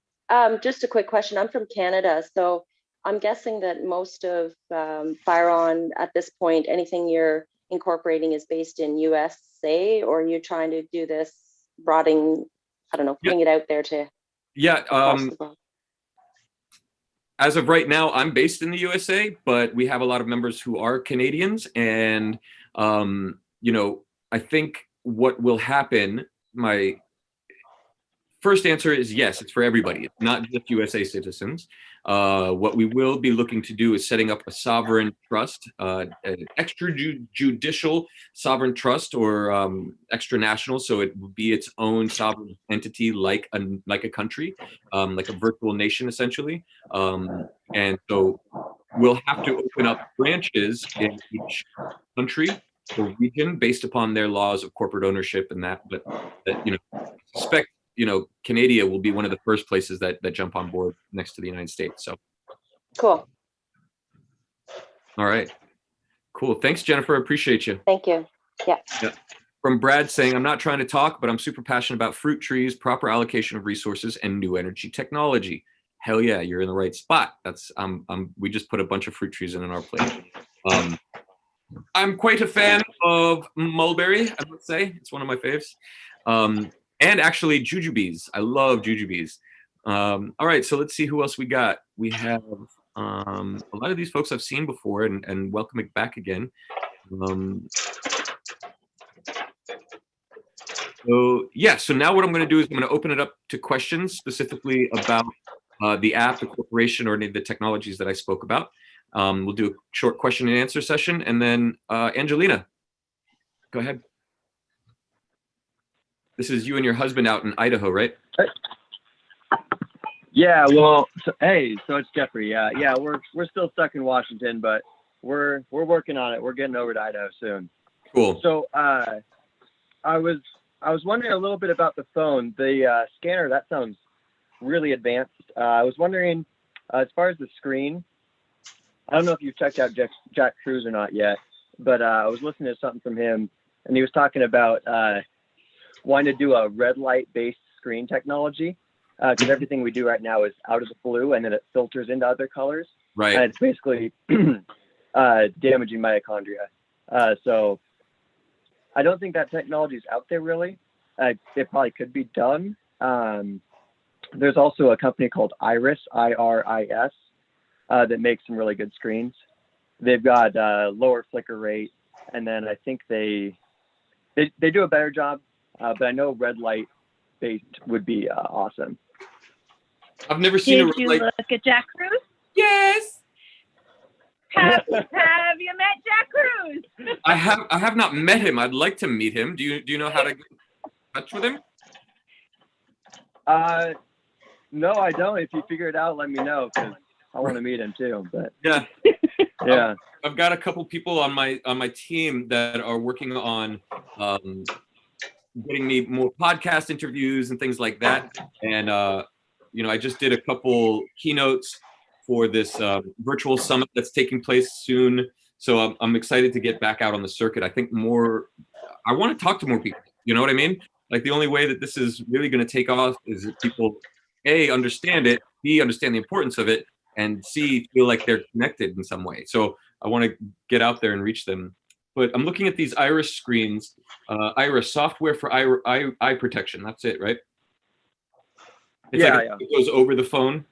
Just a quick question. I'm from Canada, so I'm guessing that most of PHIRE at this point, anything you're incorporating is based in USA, or you're trying to do this broadening, I don't know, putting it out there to as of right now, I'm based in the USA, but we have a lot of members who are Canadians. And, I think what will happen, my first answer is yes, it's for everybody. It's not just USA citizens. What we will be looking to do is setting up a sovereign trust, an extrajudicial sovereign trust or extranational. So it would be its own sovereign entity like a country, like a virtual nation, essentially. And so we'll have to open up branches in each country or region based upon their laws of corporate ownership and that. But I suspect Canada will be one of the first places that jump on board next to the United States. So cool. All right. Cool. Thanks, Jennifer. Appreciate you. Thank you. Yeah. From Brad saying, I'm not trying to talk, but I'm super passionate about fruit trees, proper allocation of resources, and new energy technology. Hell yeah, you're in the right spot. That's we just put a bunch of fruit trees in our plate. I'm quite a fan of mulberry, I would say. It's one of my faves. And actually jujubes. I love jujubes. All right, so let's see who else we got. We have a lot of these folks I've seen before and welcome back again. So now what I'm going to do is I'm going to open it up to questions specifically about the app, the corporation, or any of the technologies that I spoke about. We'll do a short question and answer session, and then Angelina, go ahead. This is you and your husband out in Idaho, right? Yeah, well, so it's Jeffrey. Yeah, we're still stuck in Washington, but we're working on it. We're getting over to Idaho soon. Cool. So I was wondering a little bit about the phone, the scanner. That sounds really advanced. I was wondering, as far as the screen, I don't know if you've checked out Jack Cruz or not yet, but I was listening to something from him, and he was talking about wanting to do a red light based screen technology. because everything we do right now is out of the blue and then it filters into other colors. Right. And it's basically damaging mitochondria. So I don't think that technology is out there really. It probably could be done. There's also a company called Iris, IRIS, that makes some really good screens. They've got lower flicker rate, and then I think they do a better job. But I know red light based would be awesome. I've never seen a Did red you light. look at Jack Cruz? Yes. Have you met Jack Cruz? I have not met him. I'd like to meet him. Do you know how to get in touch with him? No, I don't. If you figure it out, let me know because I want to meet him too. But Yeah. yeah, I've got a couple people on my team that are working on getting me more podcast interviews and things like that. And I just did a couple keynotes for this virtual summit that's taking place soon. So I'm excited to get back out on the circuit. I think I want to talk to more people. You know what I mean? Like the only way that this is really going to take off is if people, A, understand it, B, understand the importance of it, and C, feel like they're connected in some way. So I want to get out there and reach them. But I'm looking at these Iris screens, Iris software for eye protection. That's it, right? It's it goes over the phone.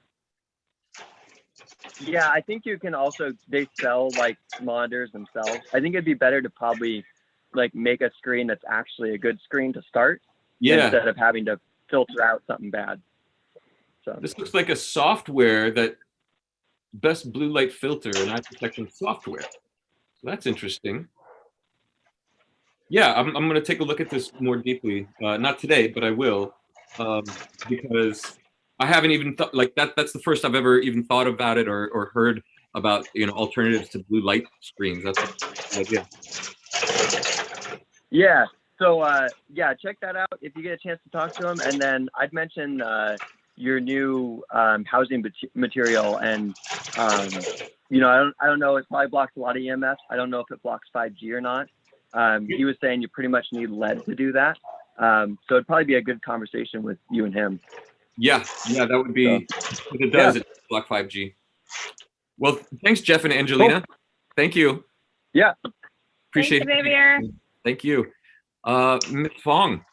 Yeah, I think you can also, they sell like monitors themselves. I think it'd be better to probably like make a screen that's actually a good screen to start. Yeah. Instead of having to filter out something bad. So this looks like a software that best blue light filter and eye protection software. So that's interesting. Yeah, I'm going to take a look at this more deeply. Not today, but I will, because I haven't even thought like that. That's the first I've ever even thought about it or heard about alternatives to blue light screens. That's an idea. Yeah. So check that out if you get a chance to talk to him. And then I'd mention your new housing material, and I don't know. It probably blocks a lot of EMF. I don't know if it blocks 5G or not. He was saying you pretty much need LED to do that. So it'd probably be a good conversation with you and him. Yeah, that would be. If it does, it block 5G. Well, thanks, Jeff and Angelina. Cool. Thank you. Yeah. Appreciate Thanks, it. Xavier. Thank you. Ms. Fong.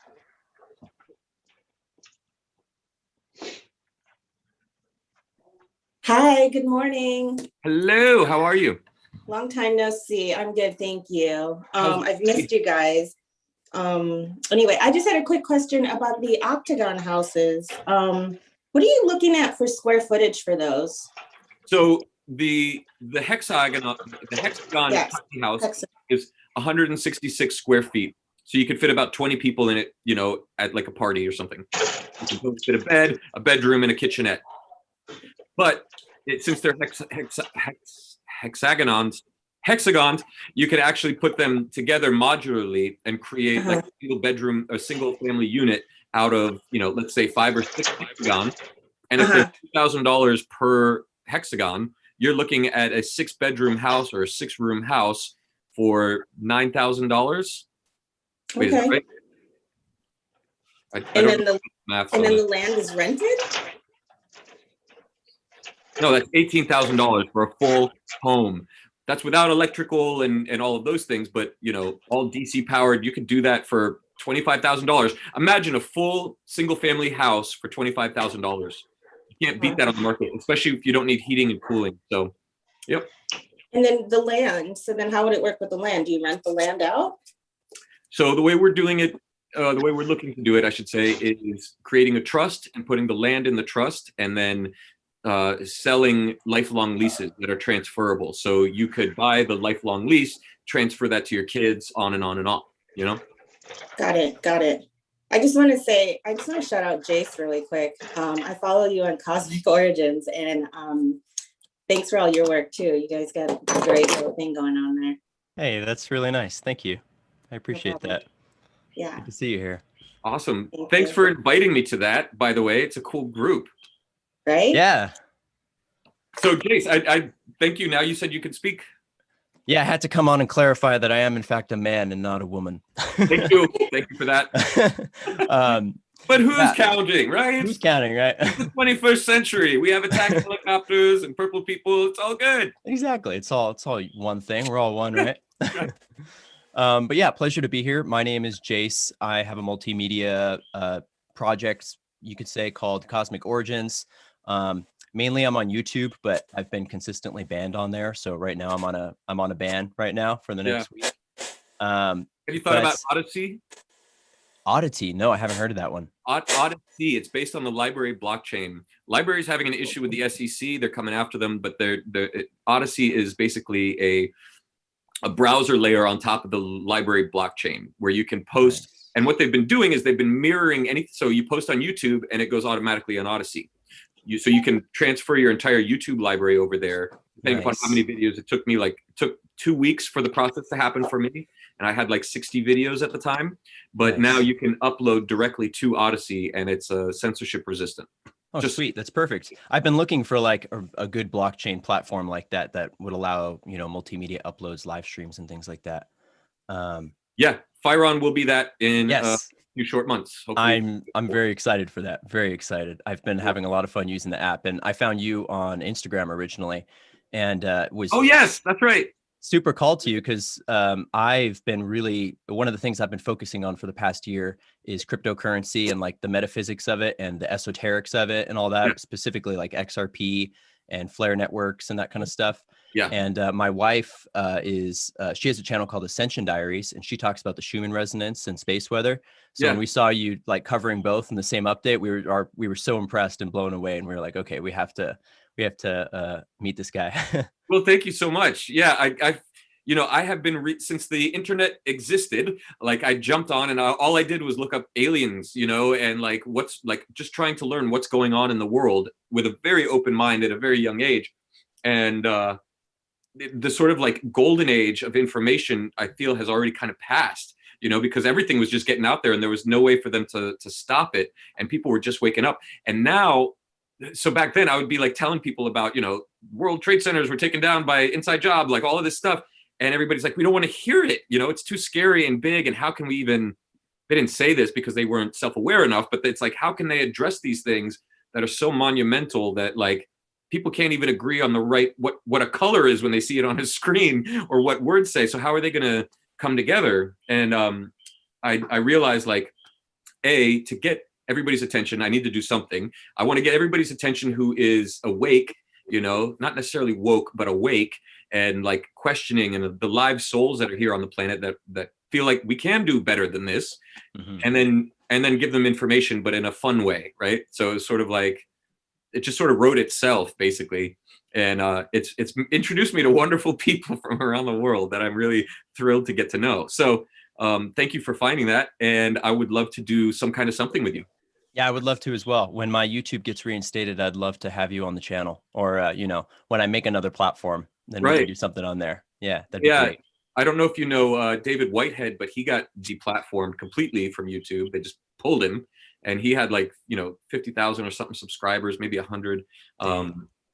Hi, good morning. Hello, how are you? Long time no see. I'm good, thank you. I've missed you guys. Anyway, I just had a quick question about the octagon houses. What are you looking at for square footage for those? So the hexagon house is 166 square feet. So you could fit about 20 people in it, at like a party or something. You can fit a bed, a bedroom, and a kitchenette. But since they're hexagons, you can actually put them together modularly and create like a single bedroom, a single family unit out of, let's say 5 or 6 hexagons. And if they're $2,000 per hexagon, you're looking at a 6-bedroom house or a 6-room house for $9,000. Wait, is that right? And then the land is rented? No, that's $18,000 for a full home. That's without electrical and all of those things, but all DC powered. You could do that for $25,000. Imagine a full single family house for $25,000. You can't beat that on the market, especially if you don't need heating and cooling. So, yep. And then the land. So then how would it work with the land? Do you rent the land out? So the way we're doing it, the way we're looking to do it, I should say, is creating a trust and putting the land in the trust, and then selling lifelong leases that are transferable. So you could buy the lifelong lease, transfer that to your kids, on and on and on, Got it. I just want to shout out Jace really quick. I follow you on Cosmic Origins, and thanks for all your work too. You guys got a great little thing going on there. Hey, that's really nice. Thank you. I appreciate that. Yeah. Good to see you here. Awesome. Thanks for inviting me to that, by the way. It's a cool group. Right? Yeah. So Jace, I thank you. Now you said you could speak. Yeah, I had to come on and clarify that I am in fact a man and not a woman. Thank you. Thank you for that. But who's Yeah. counting, right? Who's counting, right? It's the 21st century. We have attack helicopters and purple people. It's all good. Exactly. It's all one thing. We're all one, right? But yeah, pleasure to be here. My name is Jace. I have a multimedia project, you could say, called Cosmic Origins. Mainly I'm on YouTube, but I've been consistently banned on there. So right now I'm on a ban right now for the next week. Have you thought about Odyssey? Oddity? No, I haven't heard of that one. Odyssey. It's based on the library blockchain. Library's having an issue with the SEC. They're coming after them, but Odyssey is basically a browser layer on top of the library blockchain where you can post. Nice. And what they've been doing is they've been mirroring anything. So you post on YouTube and it goes automatically on Odyssey. So you can transfer your entire YouTube library over there, depending upon how many videos. It took 2 weeks for the process to happen for me. And I had like 60 videos at the time, but now you can upload directly to Odyssey and it's censorship resistant. Oh, sweet. That's perfect. I've been looking for like a good blockchain platform like that would allow, multimedia uploads, live streams and things like that. Yeah, PHIRE will be that in a few short months. Hopefully. I'm very excited for that. Very excited. I've been having a lot of fun using the app, and I found you on Instagram originally, and was oh yes, that's right. Super called to you because I've been really, one of the things I've been focusing on for the past year is cryptocurrency and like the metaphysics of it and the esoterics of it and all that, specifically like XRP and Flare networks and that kind of stuff. Yeah. And my wife she has a channel called Ascension Diaries, and she talks about the Schumann resonance and space weather. So when we saw you like covering both in the same update, we were so impressed and blown away, and we were like, okay, we have to meet this guy. Well, thank you so much. Yeah, I have been since the internet existed. Like I jumped on, and all I did was look up aliens, and like what's like just trying to learn what's going on in the world with a very open mind at a very young age, and the sort of like golden age of information I feel has already kind of passed. Because everything was just getting out there, and there was no way for them to stop it, and people were just waking up. And now. So back then I would be like telling people about, World Trade Centers were taken down by inside job, like all of this stuff. And everybody's like, we don't want to hear it. It's too scary and big. And how can we even, they didn't say this because they weren't self-aware enough, but it's like, how can they address these things that are so monumental that like people can't even agree on the right, what a color is when they see it on a screen or what words say. So how are they going to come together? And I realized like, to get everybody's attention, I need to do something. I want to get everybody's attention who is awake, not necessarily woke, but awake and like questioning, and the live souls that are here on the planet that feel like we can do better than this, and then give them information, but in a fun way, right? So it's sort of like it just sort of wrote itself basically, and it's introduced me to wonderful people from around the world that I'm really thrilled to get to know. So thank you for finding that, and I would love to do some kind of something with you. Yeah, I would love to as well. When my YouTube gets reinstated, I'd love to have you on the channel, or when I make another platform, then we can do something on there. Yeah, that'd be great. I don't know if you know David Whitehead, but he got deplatformed completely from YouTube. They just pulled him, and he had like 50,000 or something subscribers, maybe 100.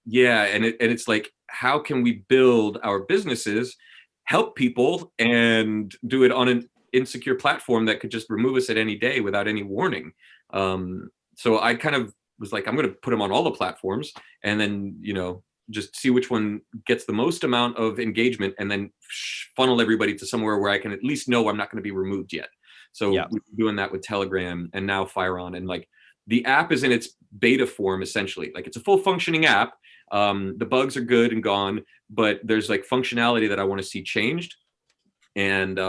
Yeah, and it's like, how can we build our businesses, help people, and do it on an insecure platform that could just remove us at any day without any warning? So I kind of was like, I'm going to put them on all the platforms, and then, just see which one gets the most amount of engagement, and then funnel everybody to somewhere where I can at least know I'm not going to be removed yet. So we're doing that with Telegram and now PHIRE, and like the app is in its beta form, essentially. Like it's a full functioning app. The bugs are good and gone, but there's like functionality that I want to see changed. And,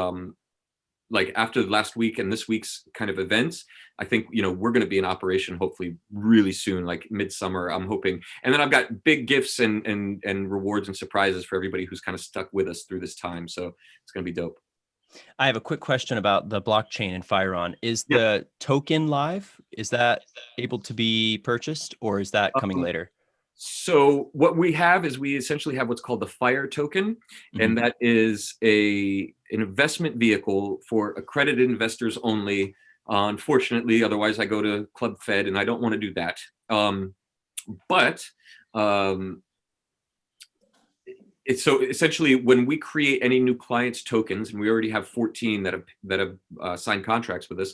like after the last week and this week's kind of events, I think, we're going to be in operation hopefully really soon, like midsummer, I'm hoping. And then I've got big gifts and rewards and surprises for everybody who's kind of stuck with us through this time. So it's going to be dope. I have a quick question about the blockchain in PHIRE. Is the token live? Is that able to be purchased, or is that coming later? So what we have is we essentially have what's called the PHIRE token, and that is an investment vehicle for accredited investors only. Unfortunately, otherwise I go to Club Fed, and I don't want to do that. But so essentially when we create any new clients tokens, and we already have 14 that have signed contracts with us,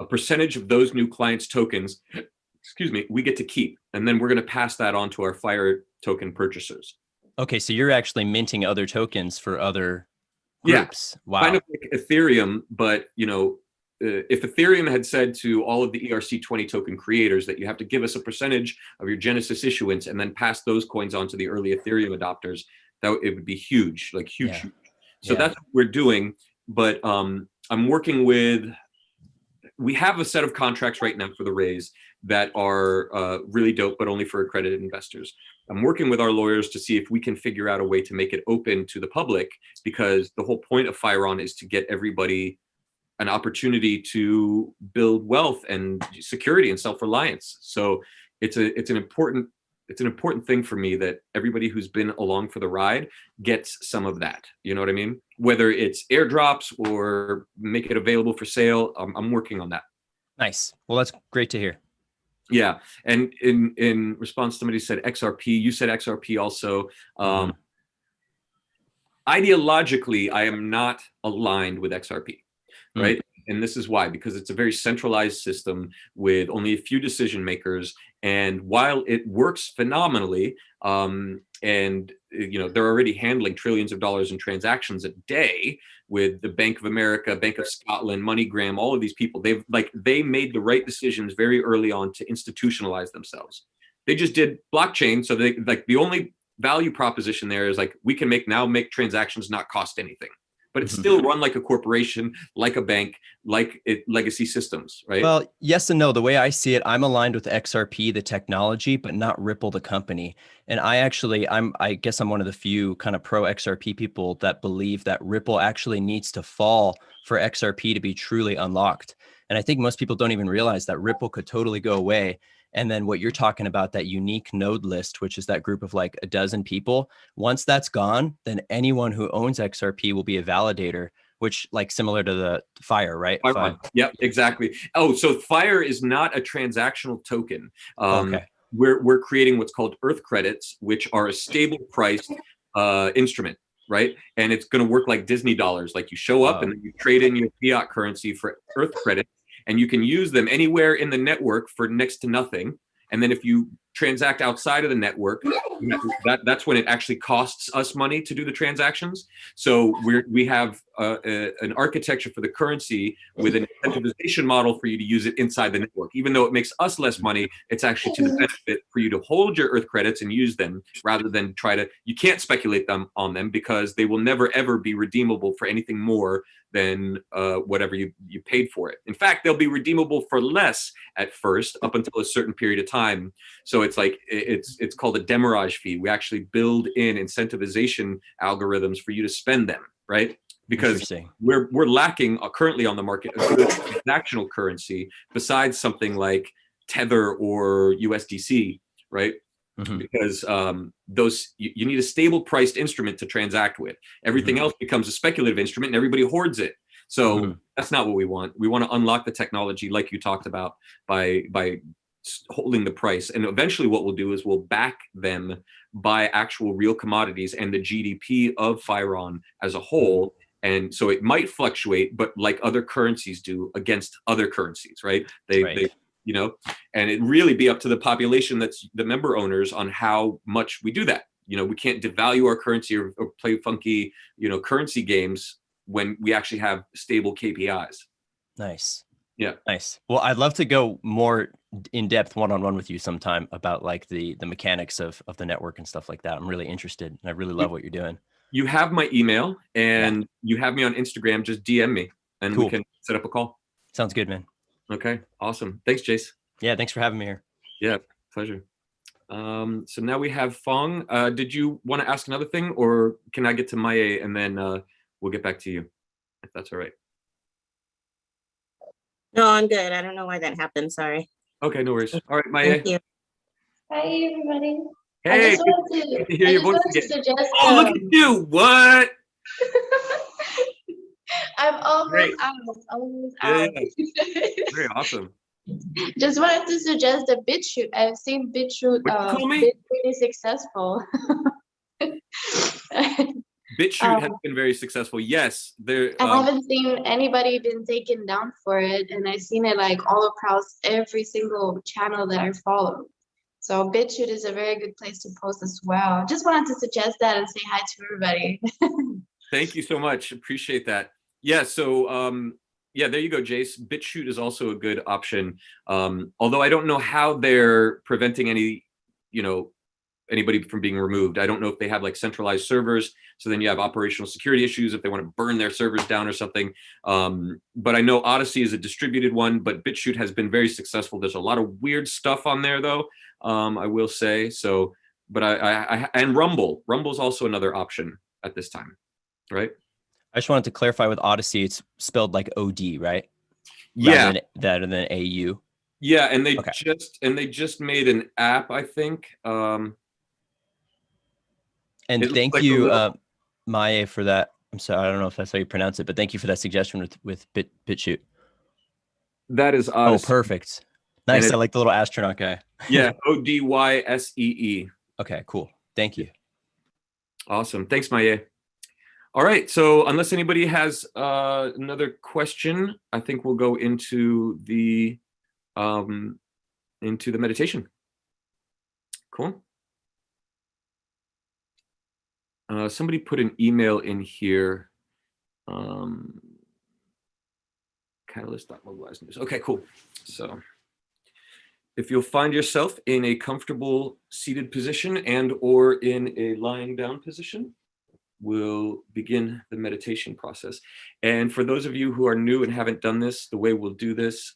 a percentage of those new clients tokens, excuse me, we get to keep, and then we're going to pass that on to our PHIRE token purchasers. Okay, so you're actually minting other tokens for other groups. Yeah, Wow. kind of like Ethereum, but if Ethereum had said to all of the ERC20 token creators that you have to give us a percentage of your Genesis issuance and then pass those coins on to the early Ethereum adopters, it would be huge, like huge. Yeah. Huge. So Yeah. that's what we're doing. But I'm working with, we have a set of contracts right now for the raise that are really dope, but only for accredited investors. I'm working with our lawyers to see if we can figure out a way to make it open to the public, because the whole point of PHIRE is to get everybody an opportunity to build wealth and security and self-reliance. So it's an important thing for me that everybody who's been along for the ride gets some of that. You know what I mean? Whether it's airdrops or make it available for sale, I'm working on that. Nice. Well, that's great to hear. Yeah. And in response, somebody said XRP. You said XRP also. Ideologically, I am not aligned with XRP, right? And this is why, because it's a very centralized system with only a few decision makers. And while it works phenomenally, and they're already handling trillions of dollars in transactions a day with the Bank of America, Bank of Scotland, MoneyGram, all of these people, they made the right decisions very early on to institutionalize themselves. They just did blockchain. So the only value proposition there is we can make transactions not cost anything. But it's still run like a corporation, like a bank, like legacy systems, right? Well, yes and no. The way I see it, I'm aligned with XRP, the technology, but not Ripple, the company. And I guess I'm one of the few kind of pro XRP people that believe that Ripple actually needs to fall for XRP to be truly unlocked. And I think most people don't even realize that Ripple could totally go away. And then what you're talking about, that unique node list, which is that group of like a dozen people, once that's gone, then anyone who owns XRP will be a validator, which similar to the PHIRE, right? Yep, exactly. Oh, so PHIRE is not a transactional token. Okay. We're creating what's called Earth credits, which are a stable priced instrument, right? And it's going to work like Disney dollars. Like you show up and then you trade in your fiat currency for Earth credits. And you can use them anywhere in the network for next to nothing. And then if you transact outside of the network, that's when it actually costs us money to do the transactions. So we have an architecture for the currency with an incentivization model for you to use it inside the network. Even though it makes us less money, it's actually to the benefit for you to hold your Earth credits and use them rather than you can't speculate on them because they will never, ever be redeemable for anything more than whatever you paid for it. In fact, they'll be redeemable for less at first up until a certain period of time. So it's called a demurrage fee. We actually build in incentivization algorithms for you to spend them, right? Because we're lacking currently on the market a good transactional currency besides something like Tether or USDC, right? Because you need a stable priced instrument to transact with. Everything else becomes a speculative instrument and everybody hoards it. So that's not what we want. We want to unlock the technology like you talked about by holding the price. And eventually what we'll do is we'll back them by actual real commodities and the GDP of PHIRE as a whole. And so it might fluctuate, but like other currencies do against other currencies, right? They and it really be up to the population that's the member owners on how much we do that. We can't devalue our currency or play funky, currency games when we actually have stable KPIs. Nice. Yeah. Nice. Well, I'd love to go more in depth one-on-one with you sometime about the mechanics of the network and stuff like that. I'm really interested and I really love what you're doing. You have my email and you have me on Instagram. Just DM me and we can set up a call. Sounds good, man. Okay. Awesome. Thanks, Jace. Yeah. Thanks for having me here. Yeah. Pleasure. So now we have Fong. Did you want to ask another thing or can I get to Maya and then we'll get back to you if that's all right? No, I'm good. I don't know why that happened. Sorry. Okay. No worries. All right, Maya. Thank you. Hi, everybody. Hey, I just wanted to hear your voice again. Suggest, oh, look at you. What? I'm almost out. Very awesome. Just wanted to suggest the BitChute. I've seen BitChute What you call me? been pretty successful. BitChute has been very successful. Yes, there. I haven't seen anybody been taken down for it, and I've seen it like all across every single channel that I follow. So BitChute is a very good place to post as well. Just wanted to suggest that and say hi to everybody. Thank you so much. Appreciate that. Yeah. So yeah, there you go, Jace. BitChute is also a good option. Although I don't know how they're preventing any, anybody from being removed. I don't know if they have like centralized servers. So then you have operational security issues if they want to burn their servers down or something. But I know Odyssey is a distributed one, but BitChute has been very successful. There's a lot of weird stuff on there though, I will say. So, but and Rumble's also another option at this time, right? I just wanted to clarify with Odyssey, it's spelled like OD, right? Yeah. Rather than AU. Yeah, and they just made an app, I think. And thank you, Maya, for that. I'm sorry, I don't know if that's how you pronounce it, but thank you for that suggestion with BitChute. That is Odyssey. Oh, perfect. Nice. I like the little astronaut guy. Yeah, ODYSEE. Okay, cool. Thank you. Awesome. Thanks, Maya. All right. So unless anybody has another question, I think we'll go into the meditation. Cool. Somebody put an email in here. Catalyst.mobilize news. Okay, cool. So if you'll find yourself in a comfortable seated position and or in a lying down position, we'll begin the meditation process. And for those of you who are new and haven't done this, the way we'll do this,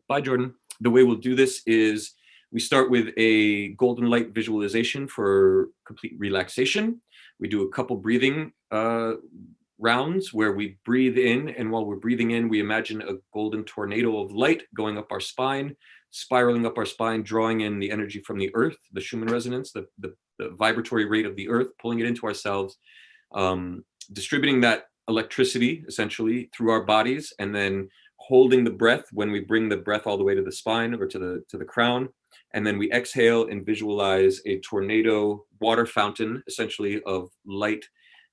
bye Jordan, the way we'll do this is we start with a golden light visualization for complete relaxation. We do a couple breathing rounds where we breathe in, and while we're breathing in, we imagine a golden tornado of light going up our spine, spiraling up our spine, drawing in the energy from the earth, the Schumann resonance, the vibratory rate of the earth, pulling it into ourselves, distributing that electricity essentially through our bodies, and then holding the breath when we bring the breath all the way to the spine or to the crown. And then we exhale and visualize a tornado water fountain, essentially, of light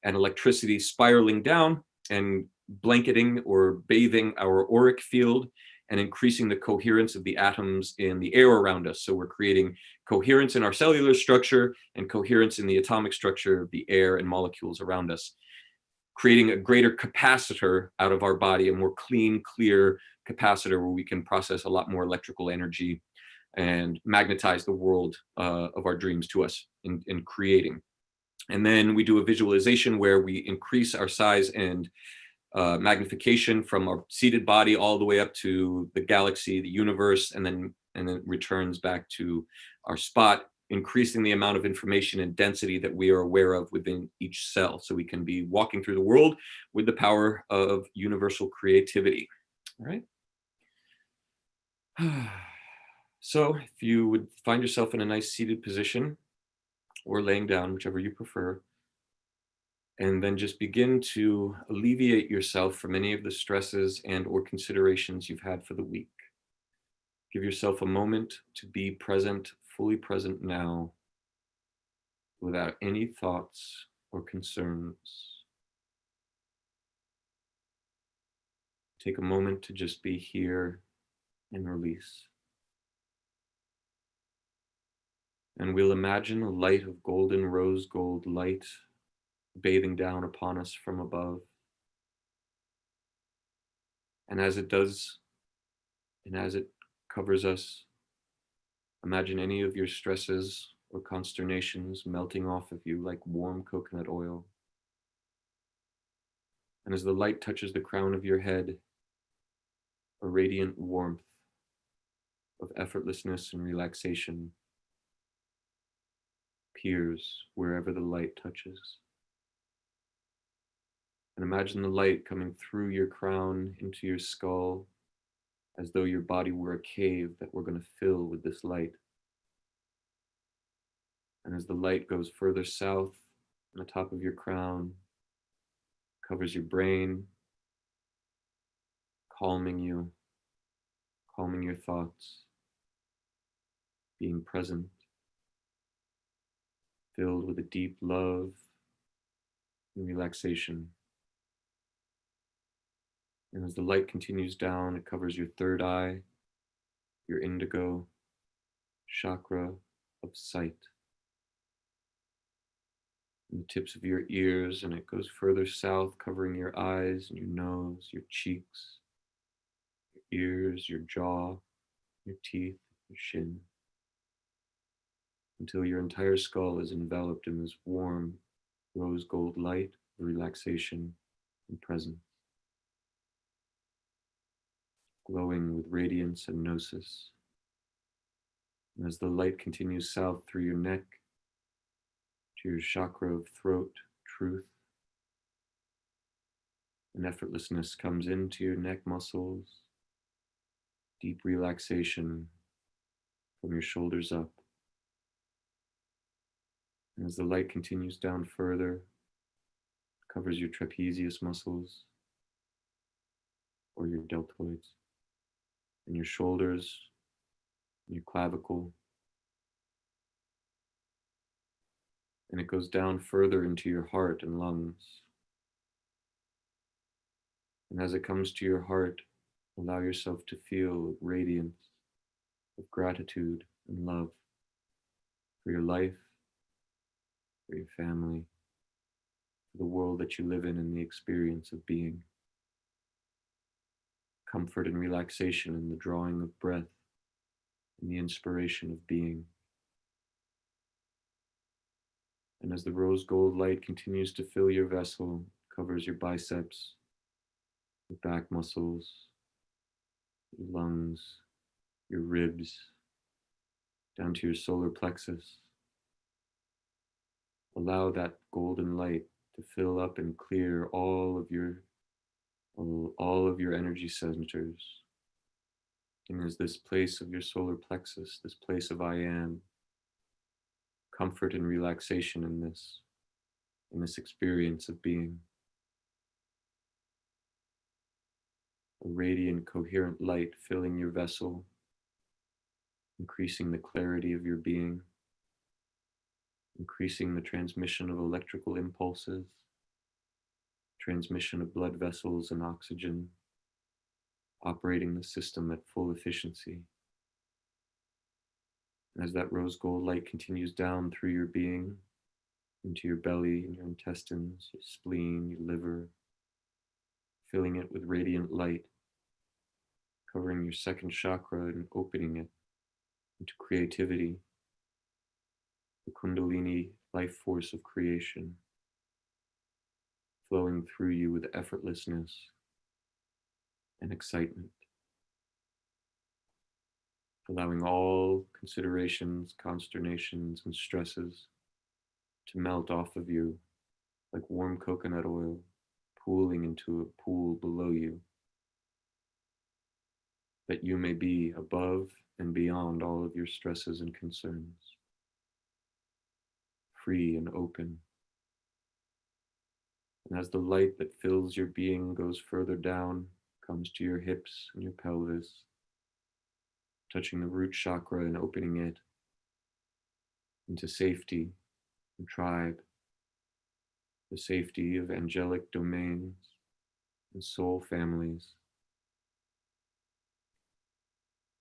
and electricity spiraling down and blanketing or bathing our auric field and increasing the coherence of the atoms in the air around us. So we're creating coherence in our cellular structure and coherence in the atomic structure of the air and molecules around us, creating a greater capacitor out of our body, a more clean, clear capacitor where we can process a lot more electrical energy and magnetize the world of our dreams to us in creating. And then we do a visualization where we increase our size and magnification from our seated body all the way up to the galaxy, the universe, and then returns back to our spot, increasing the amount of information and density that we are aware of within each cell, so we can be walking through the world with the power of universal creativity. All right. So if you would find yourself in a nice seated position or laying down, whichever you prefer, and then just begin to alleviate yourself from any of the stresses and or considerations you've had for the week. Give yourself a moment to be present, fully present now, without any thoughts or concerns. Take a moment to just be here and release. And we'll imagine a light of golden rose gold light bathing down upon us from above. And as it does, and as it covers us, imagine any of your stresses or consternations melting off of you like warm coconut oil. And as the light touches the crown of your head, a radiant warmth of effortlessness and relaxation appears wherever the light touches. And imagine the light coming through your crown into your skull, as though your body were a cave that we're going to fill with this light. And as the light goes further south on the top of your crown, covers your brain, calming you, calming your thoughts, being present, filled with a deep love and relaxation. And as the light continues down, it covers your third eye, your indigo chakra of sight, and the tips of your ears, and it goes further south, covering your eyes and your nose, your cheeks, your ears, your jaw, your teeth, your shin, until your entire skull is enveloped in this warm rose gold light of relaxation and presence, glowing with radiance and gnosis. And as the light continues south through your neck to your chakra of throat, truth, and effortlessness comes into your neck muscles, deep relaxation from your shoulders up. And as the light continues down further, covers your trapezius muscles or your deltoids, and your shoulders, and your clavicle. And it goes down further into your heart and lungs. And as it comes to your heart, allow yourself to feel radiance of gratitude and love for your life, for your family, for the world that you live in and the experience of being. Comfort and relaxation in the drawing of breath and the inspiration of being. And as the rose gold light continues to fill your vessel, covers your biceps, your back muscles, your lungs, your ribs, down to your solar plexus. Allow that golden light to fill up and clear all of your energy centers. And as this place of your solar plexus, this place of I am, comfort and relaxation in this experience of being. A radiant, coherent light filling your vessel, increasing the clarity of your being, increasing the transmission of electrical impulses, transmission of blood vessels and oxygen, operating the system at full efficiency. As that rose gold light continues down through your being, into your belly and your intestines, your spleen, your liver, filling it with radiant light, covering your second chakra and opening it into creativity, the Kundalini life force of creation, flowing through you with effortlessness and excitement, allowing all considerations, consternations, and stresses to melt off of you like warm coconut oil pooling into a pool below you, that you may be above and beyond all of your stresses and concerns, free and open. And as the light that fills your being goes further down, comes to your hips and your pelvis, touching the root chakra and opening it into safety and tribe, the safety of angelic domains and soul families.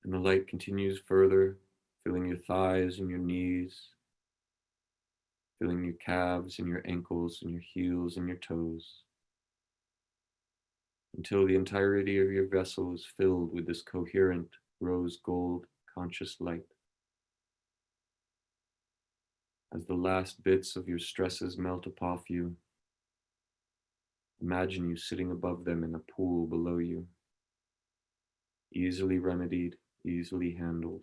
And the light continues further, filling your thighs and your knees, filling your calves and your ankles and your heels and your toes, until the entirety of your vessel is filled with this coherent rose gold conscious light. As the last bits of your stresses melt off you, imagine you sitting above them in a pool below you, easily remedied, easily handled.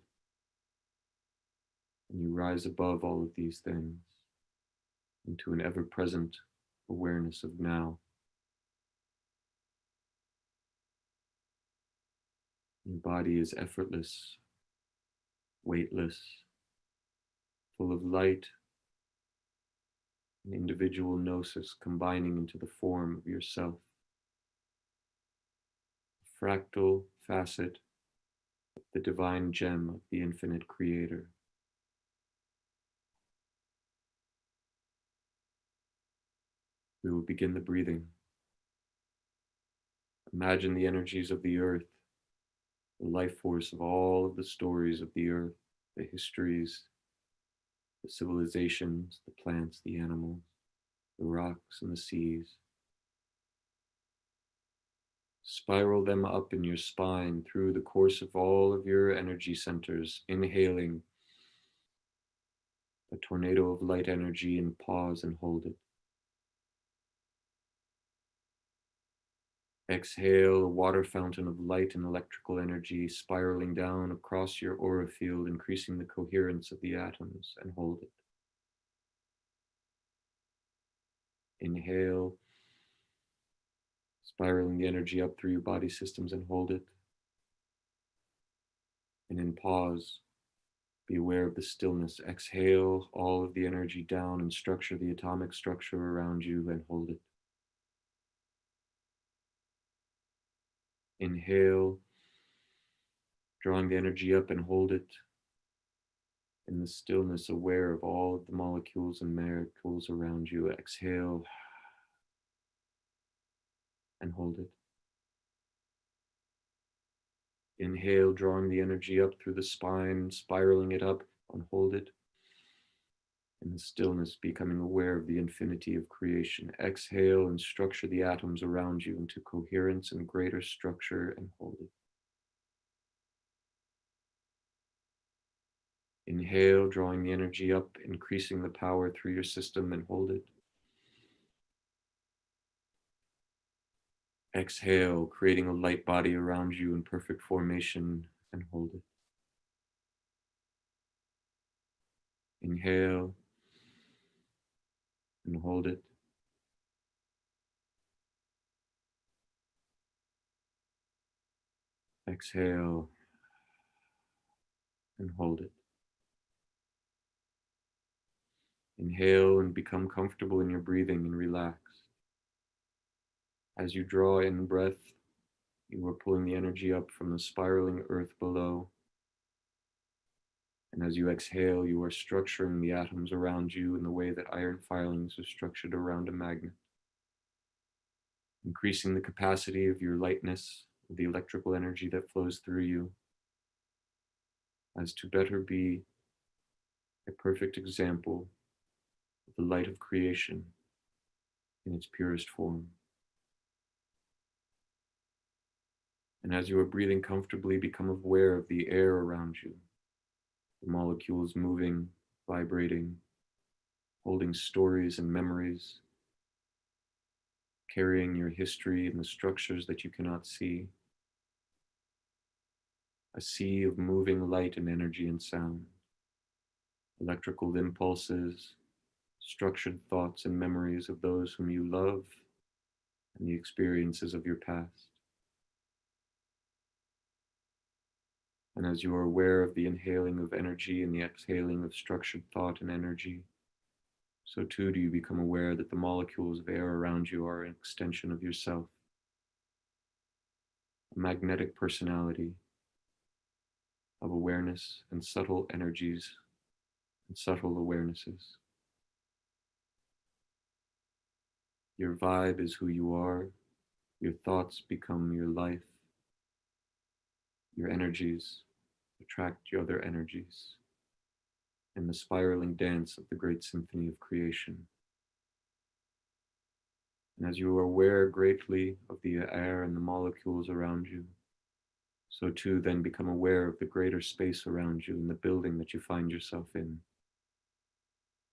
And you rise above all of these things into an ever-present awareness of now. Your body is effortless, weightless, full of light and individual gnosis combining into the form of yourself. A fractal facet of the divine gem of the infinite creator. We will begin the breathing. Imagine the energies of the earth, the life force of all of the stories of the earth, the histories, the civilizations, the plants, the animals, the rocks and the seas. Spiral them up in your spine through the course of all of your energy centers, inhaling a tornado of light energy, and pause and hold it. Exhale, a water fountain of light and electrical energy spiraling down across your aura field, increasing the coherence of the atoms, and hold it. Inhale, spiraling the energy up through your body systems, and hold it. And in pause, be aware of the stillness. Exhale all of the energy down and structure the atomic structure around you, and hold it. Inhale, drawing the energy up, and hold it. In the stillness, aware of all of the molecules and molecules around you. Exhale and hold it. Inhale, drawing the energy up through the spine, spiraling it up, and hold it. In the stillness, becoming aware of the infinity of creation. Exhale and structure the atoms around you into coherence and greater structure, and hold it. Inhale, drawing the energy up, increasing the power through your system, and hold it. Exhale, creating a light body around you in perfect formation, and hold it. Inhale and hold it. Exhale and hold it. Inhale and become comfortable in your breathing and relax. As you draw in breath, you are pulling the energy up from the spiraling earth below. And as you exhale, you are structuring the atoms around you in the way that iron filings are structured around a magnet. Increasing the capacity of your lightness, of the electrical energy that flows through you, as to better be a perfect example of the light of creation in its purest form. And as you are breathing comfortably, become aware of the air around you, the molecules moving, vibrating, holding stories and memories, carrying your history and the structures that you cannot see. A sea of moving light and energy and sound, electrical impulses, structured thoughts and memories of those whom you love, and the experiences of your past. And as you are aware of the inhaling of energy and the exhaling of structured thought and energy, so too do you become aware that the molecules of air around you are an extension of yourself, a magnetic personality of awareness and subtle energies and subtle awarenesses. Your vibe is who you are. Your thoughts become your life. Your energies attract your other energies in the spiraling dance of the great symphony of creation. And as you are aware greatly of the air and the molecules around you, so too then become aware of the greater space around you in the building that you find yourself in.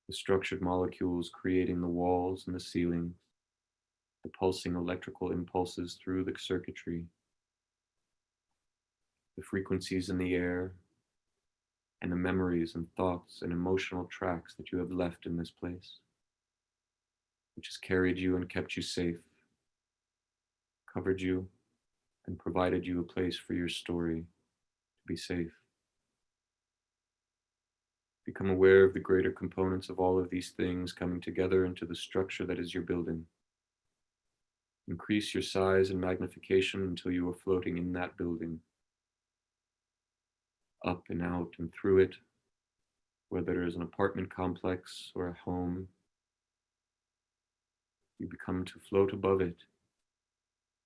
The structured molecules creating the walls and the ceiling, the pulsing electrical impulses through the circuitry, the frequencies in the air, and the memories and thoughts and emotional tracks that you have left in this place, which has carried you and kept you safe, covered you, and provided you a place for your story to be safe. Become aware of the greater components of all of these things coming together into the structure that is your building. Increase your size and magnification until you are floating in that building, up and out and through it, whether it is an apartment complex or a home, You become to float above it,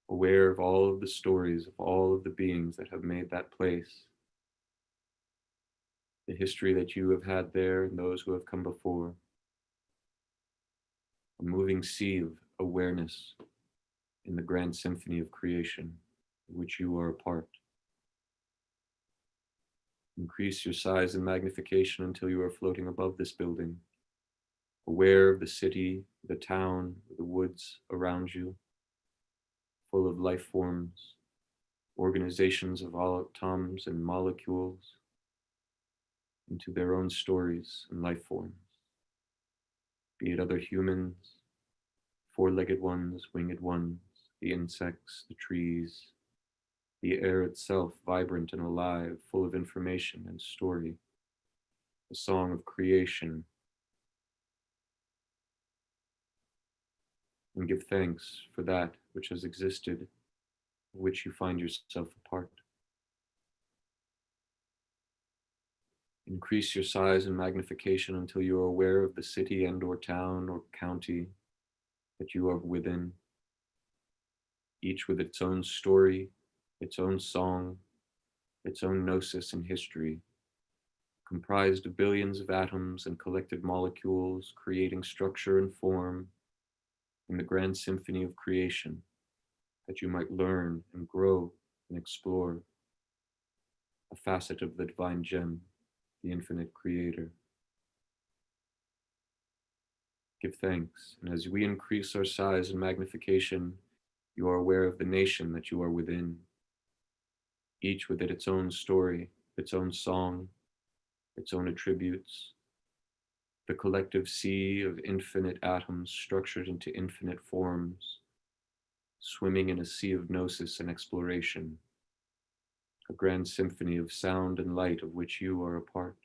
aware of all of the stories of all of the beings that have made that place, the history that you have had there and those who have come before. A moving sea of awareness in the grand symphony of creation, of which you are a part. Increase your size and magnification until you are floating above this building, aware of the city, the town, the woods around you, full of life forms, organizations of atoms and molecules, into their own stories and life forms, be it other humans, four-legged ones, winged ones, the insects, the trees, the air itself, vibrant and alive, full of information and story, the song of creation. And give thanks for that which has existed, of which you find yourself a part. Increase your size and magnification until you are aware of the city and or town or county that you are within, each with its own story, its own song, its own gnosis and history, comprised of billions of atoms and collected molecules, creating structure and form in the grand symphony of creation, that you might learn and grow and explore a facet of the divine gem, the infinite creator. Give thanks, and as we increase our size and magnification, you are aware of the nation that you are within, each with its own story, its own song, its own attributes, the collective sea of infinite atoms structured into infinite forms, swimming in a sea of gnosis and exploration, a grand symphony of sound and light of which you are a part.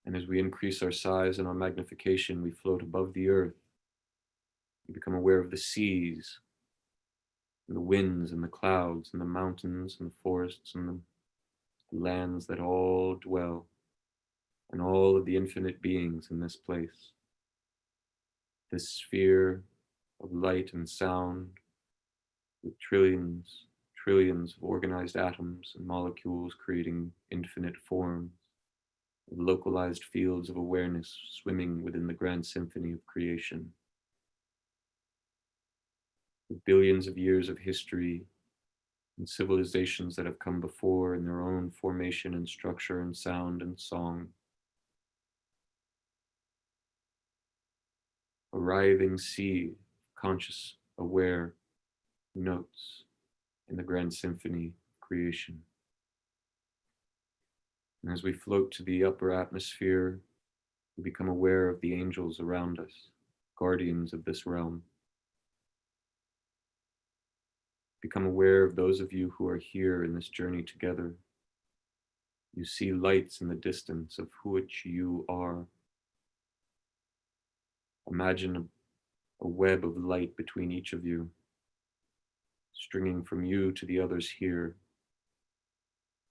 And as we increase our size and our magnification, we float above the earth. We become aware of the seas, and the winds, and the clouds, and the mountains, and the forests, and the lands that all dwell, and all of the infinite beings in this place. This sphere of light and sound, with trillions of organized atoms and molecules creating infinite forms, of localized fields of awareness swimming within the grand symphony of creation. With billions of years of history and civilizations that have come before in their own formation and structure and sound and song. A writhing sea, conscious, aware notes in the grand symphony of creation. And as we float to the upper atmosphere, we become aware of the angels around us, guardians of this realm. Become aware of those of you who are here in this journey together. You see lights in the distance of which you are. Imagine a web of light between each of you, stringing from you to the others here,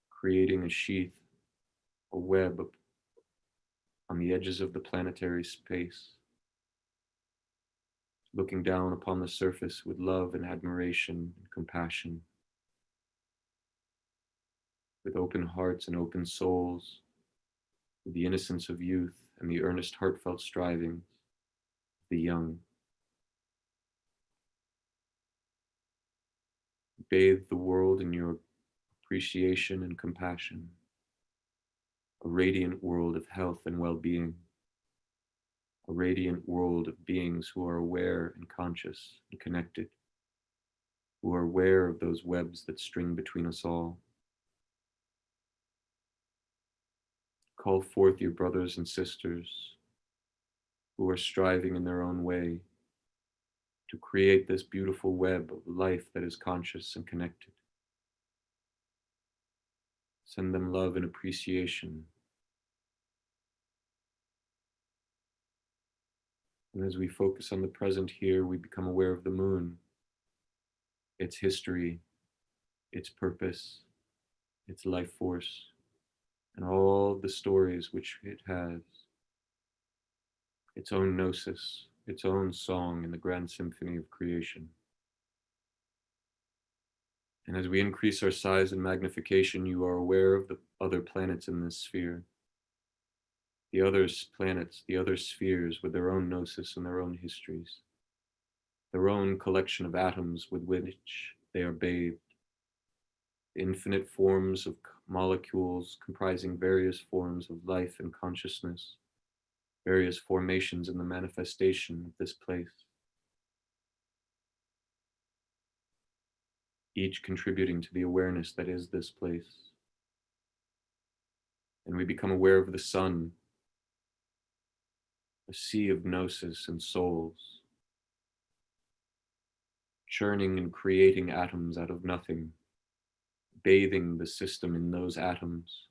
creating a sheath, a web on the edges of the planetary space, looking down upon the surface with love and admiration and compassion, with open hearts and open souls, with the innocence of youth and the earnest heartfelt strivings of the young. Bathe the world in your appreciation and compassion, a radiant world of health and well-being, a radiant world of beings who are aware and conscious and connected, who are aware of those webs that string between us all. Call forth your brothers and sisters who are striving in their own way to create this beautiful web of life that is conscious and connected. Send them love and appreciation. And as we focus on the present here, we become aware of the moon, its history, its purpose, its life force, and all the stories which it has. its own gnosis, its own song in the grand symphony of creation. And as we increase our size and magnification, you are aware of the other planets in this sphere. The other planets, the other spheres with their own gnosis and their own histories, their own collection of atoms with which they are bathed, infinite forms of molecules comprising various forms of life and consciousness, various formations in the manifestation of this place, each contributing to the awareness that is this place. And we become aware of the sun, a sea of gnosis and souls, churning and creating atoms out of nothing, bathing the system in those atoms,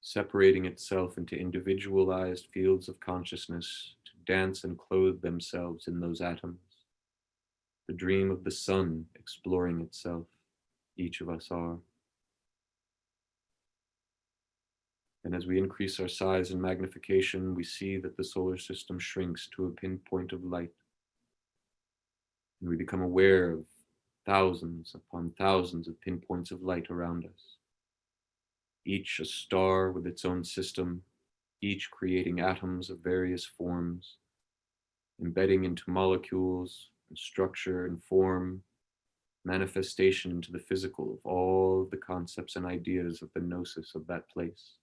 separating itself into individualized fields of consciousness to dance and clothe themselves in those atoms. The dream of the sun exploring itself, each of us are. And as we increase our size and magnification, we see that the solar system shrinks to a pinpoint of light. And we become aware of thousands upon thousands of pinpoints of light around us, each a star with its own system, each creating atoms of various forms, embedding into molecules and structure and form, manifestation into the physical of all of the concepts and ideas of the gnosis of that place.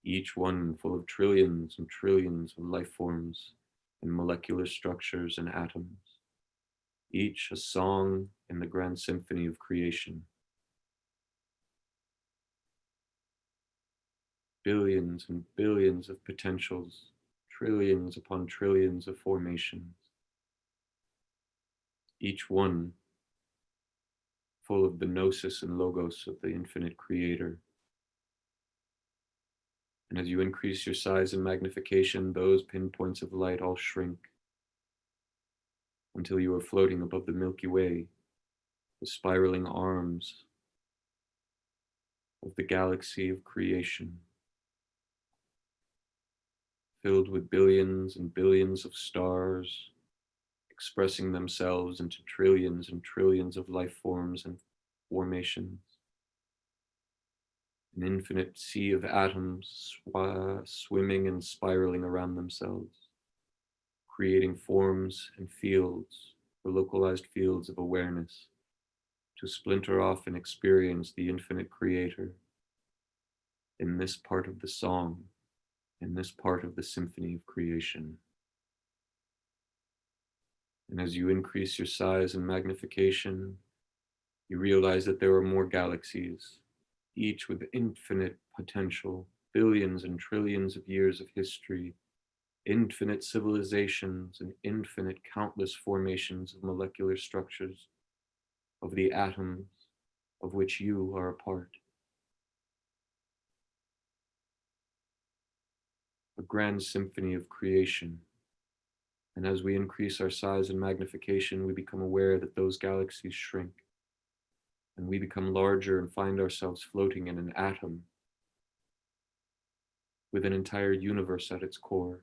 Each one full of trillions and trillions of life forms and molecular structures and atoms, each a song in the grand symphony of creation. Billions and billions of potentials, trillions upon trillions of formations, each one full of the gnosis and logos of the infinite creator. And as you increase your size and magnification, those pinpoints of light all shrink until you are floating above the Milky Way, the spiraling arms of the galaxy of creation, filled with billions and billions of stars, expressing themselves into trillions and trillions of life forms and formations. An infinite sea of atoms swimming and spiraling around themselves, creating forms and fields, or localized fields of awareness, to splinter off and experience the infinite creator in this part of the song, in this part of the symphony of creation. And as you increase your size and magnification, you realize that there are more galaxies, each with infinite potential, billions and trillions of years of history, infinite civilizations and infinite countless formations of molecular structures, of the atoms of which you are a part. A grand symphony of creation. And as we increase our size and magnification, we become aware that those galaxies shrink, and we become larger and find ourselves floating in an atom with an entire universe at its core,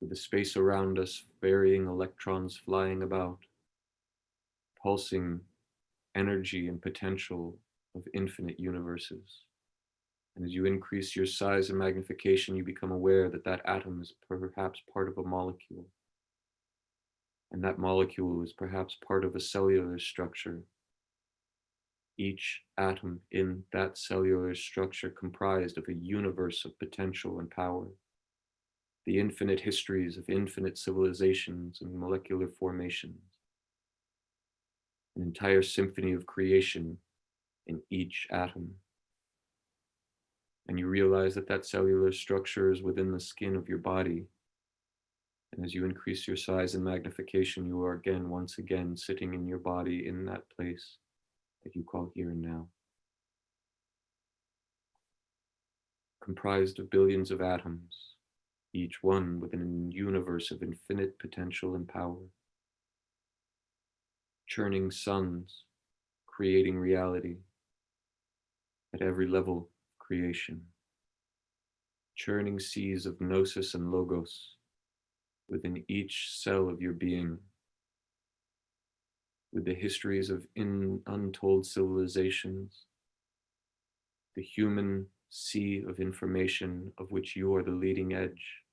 with the space around us varying electrons flying about, pulsing energy and potential of infinite universes. And as you increase your size and magnification, you become aware that that atom is perhaps part of a molecule. And that molecule is perhaps part of a cellular structure. Each atom in that cellular structure comprised of a universe of potential and power. The infinite histories of infinite civilizations and molecular formations. An entire symphony of creation in each atom. And you realize that that cellular structure is within the skin of your body. And as you increase your size and magnification, you are once again, sitting in your body in that place that you call here and now. Comprised of billions of atoms, each one within a universe of infinite potential and power. Churning suns, creating reality at every level of creation. Churning seas of gnosis and logos within each cell of your being, with the histories of untold civilizations, the human sea of information of which you are the leading edge,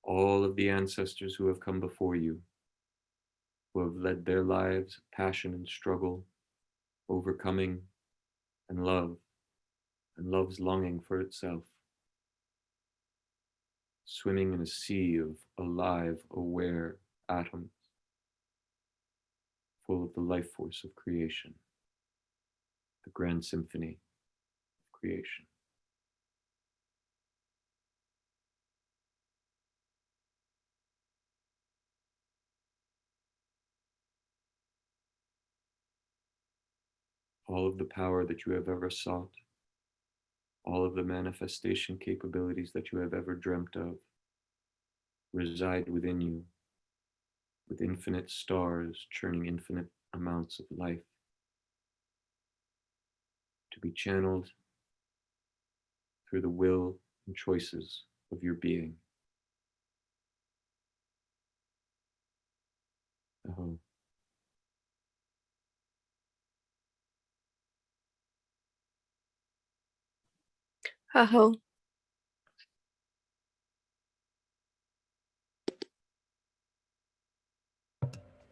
all of the ancestors who have come before you, who have led their lives of passion and struggle, overcoming and love's longing for itself, swimming in a sea of alive, aware atoms, full of the life force of creation, the grand symphony of creation. All of the power that you have ever sought, all of the manifestation capabilities that you have ever dreamt of, reside within you, with infinite stars churning infinite amounts of life, to be channeled through the will and choices of your being. Aho. Aho.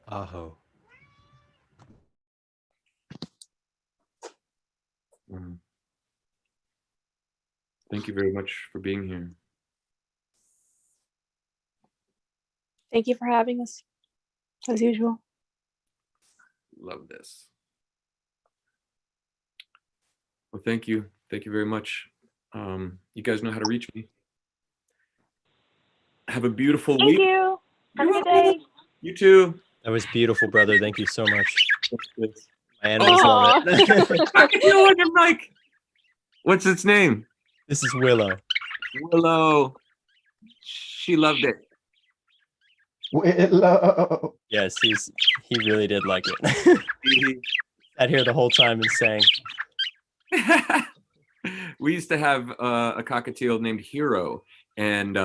Aho. Thank you very much for being here. Thank you for having us, as usual. Love this. Well, thank you. Thank you very much. You guys know how to reach me. Have a beautiful Thank week. you. Have a good day. You too. That was beautiful, brother. Thank you so much. My Oh, animals love it. I can do it, Mike. What's its name? This is Willow. Willow. She loved it. Willow. Yes, he really did like it. Sat here the whole time and sang. We used to have a cockatiel named Hero, and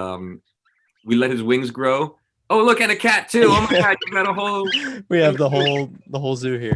we let his wings grow. Oh, look at a cat too. Oh my God, you got a whole. We have the whole zoo here.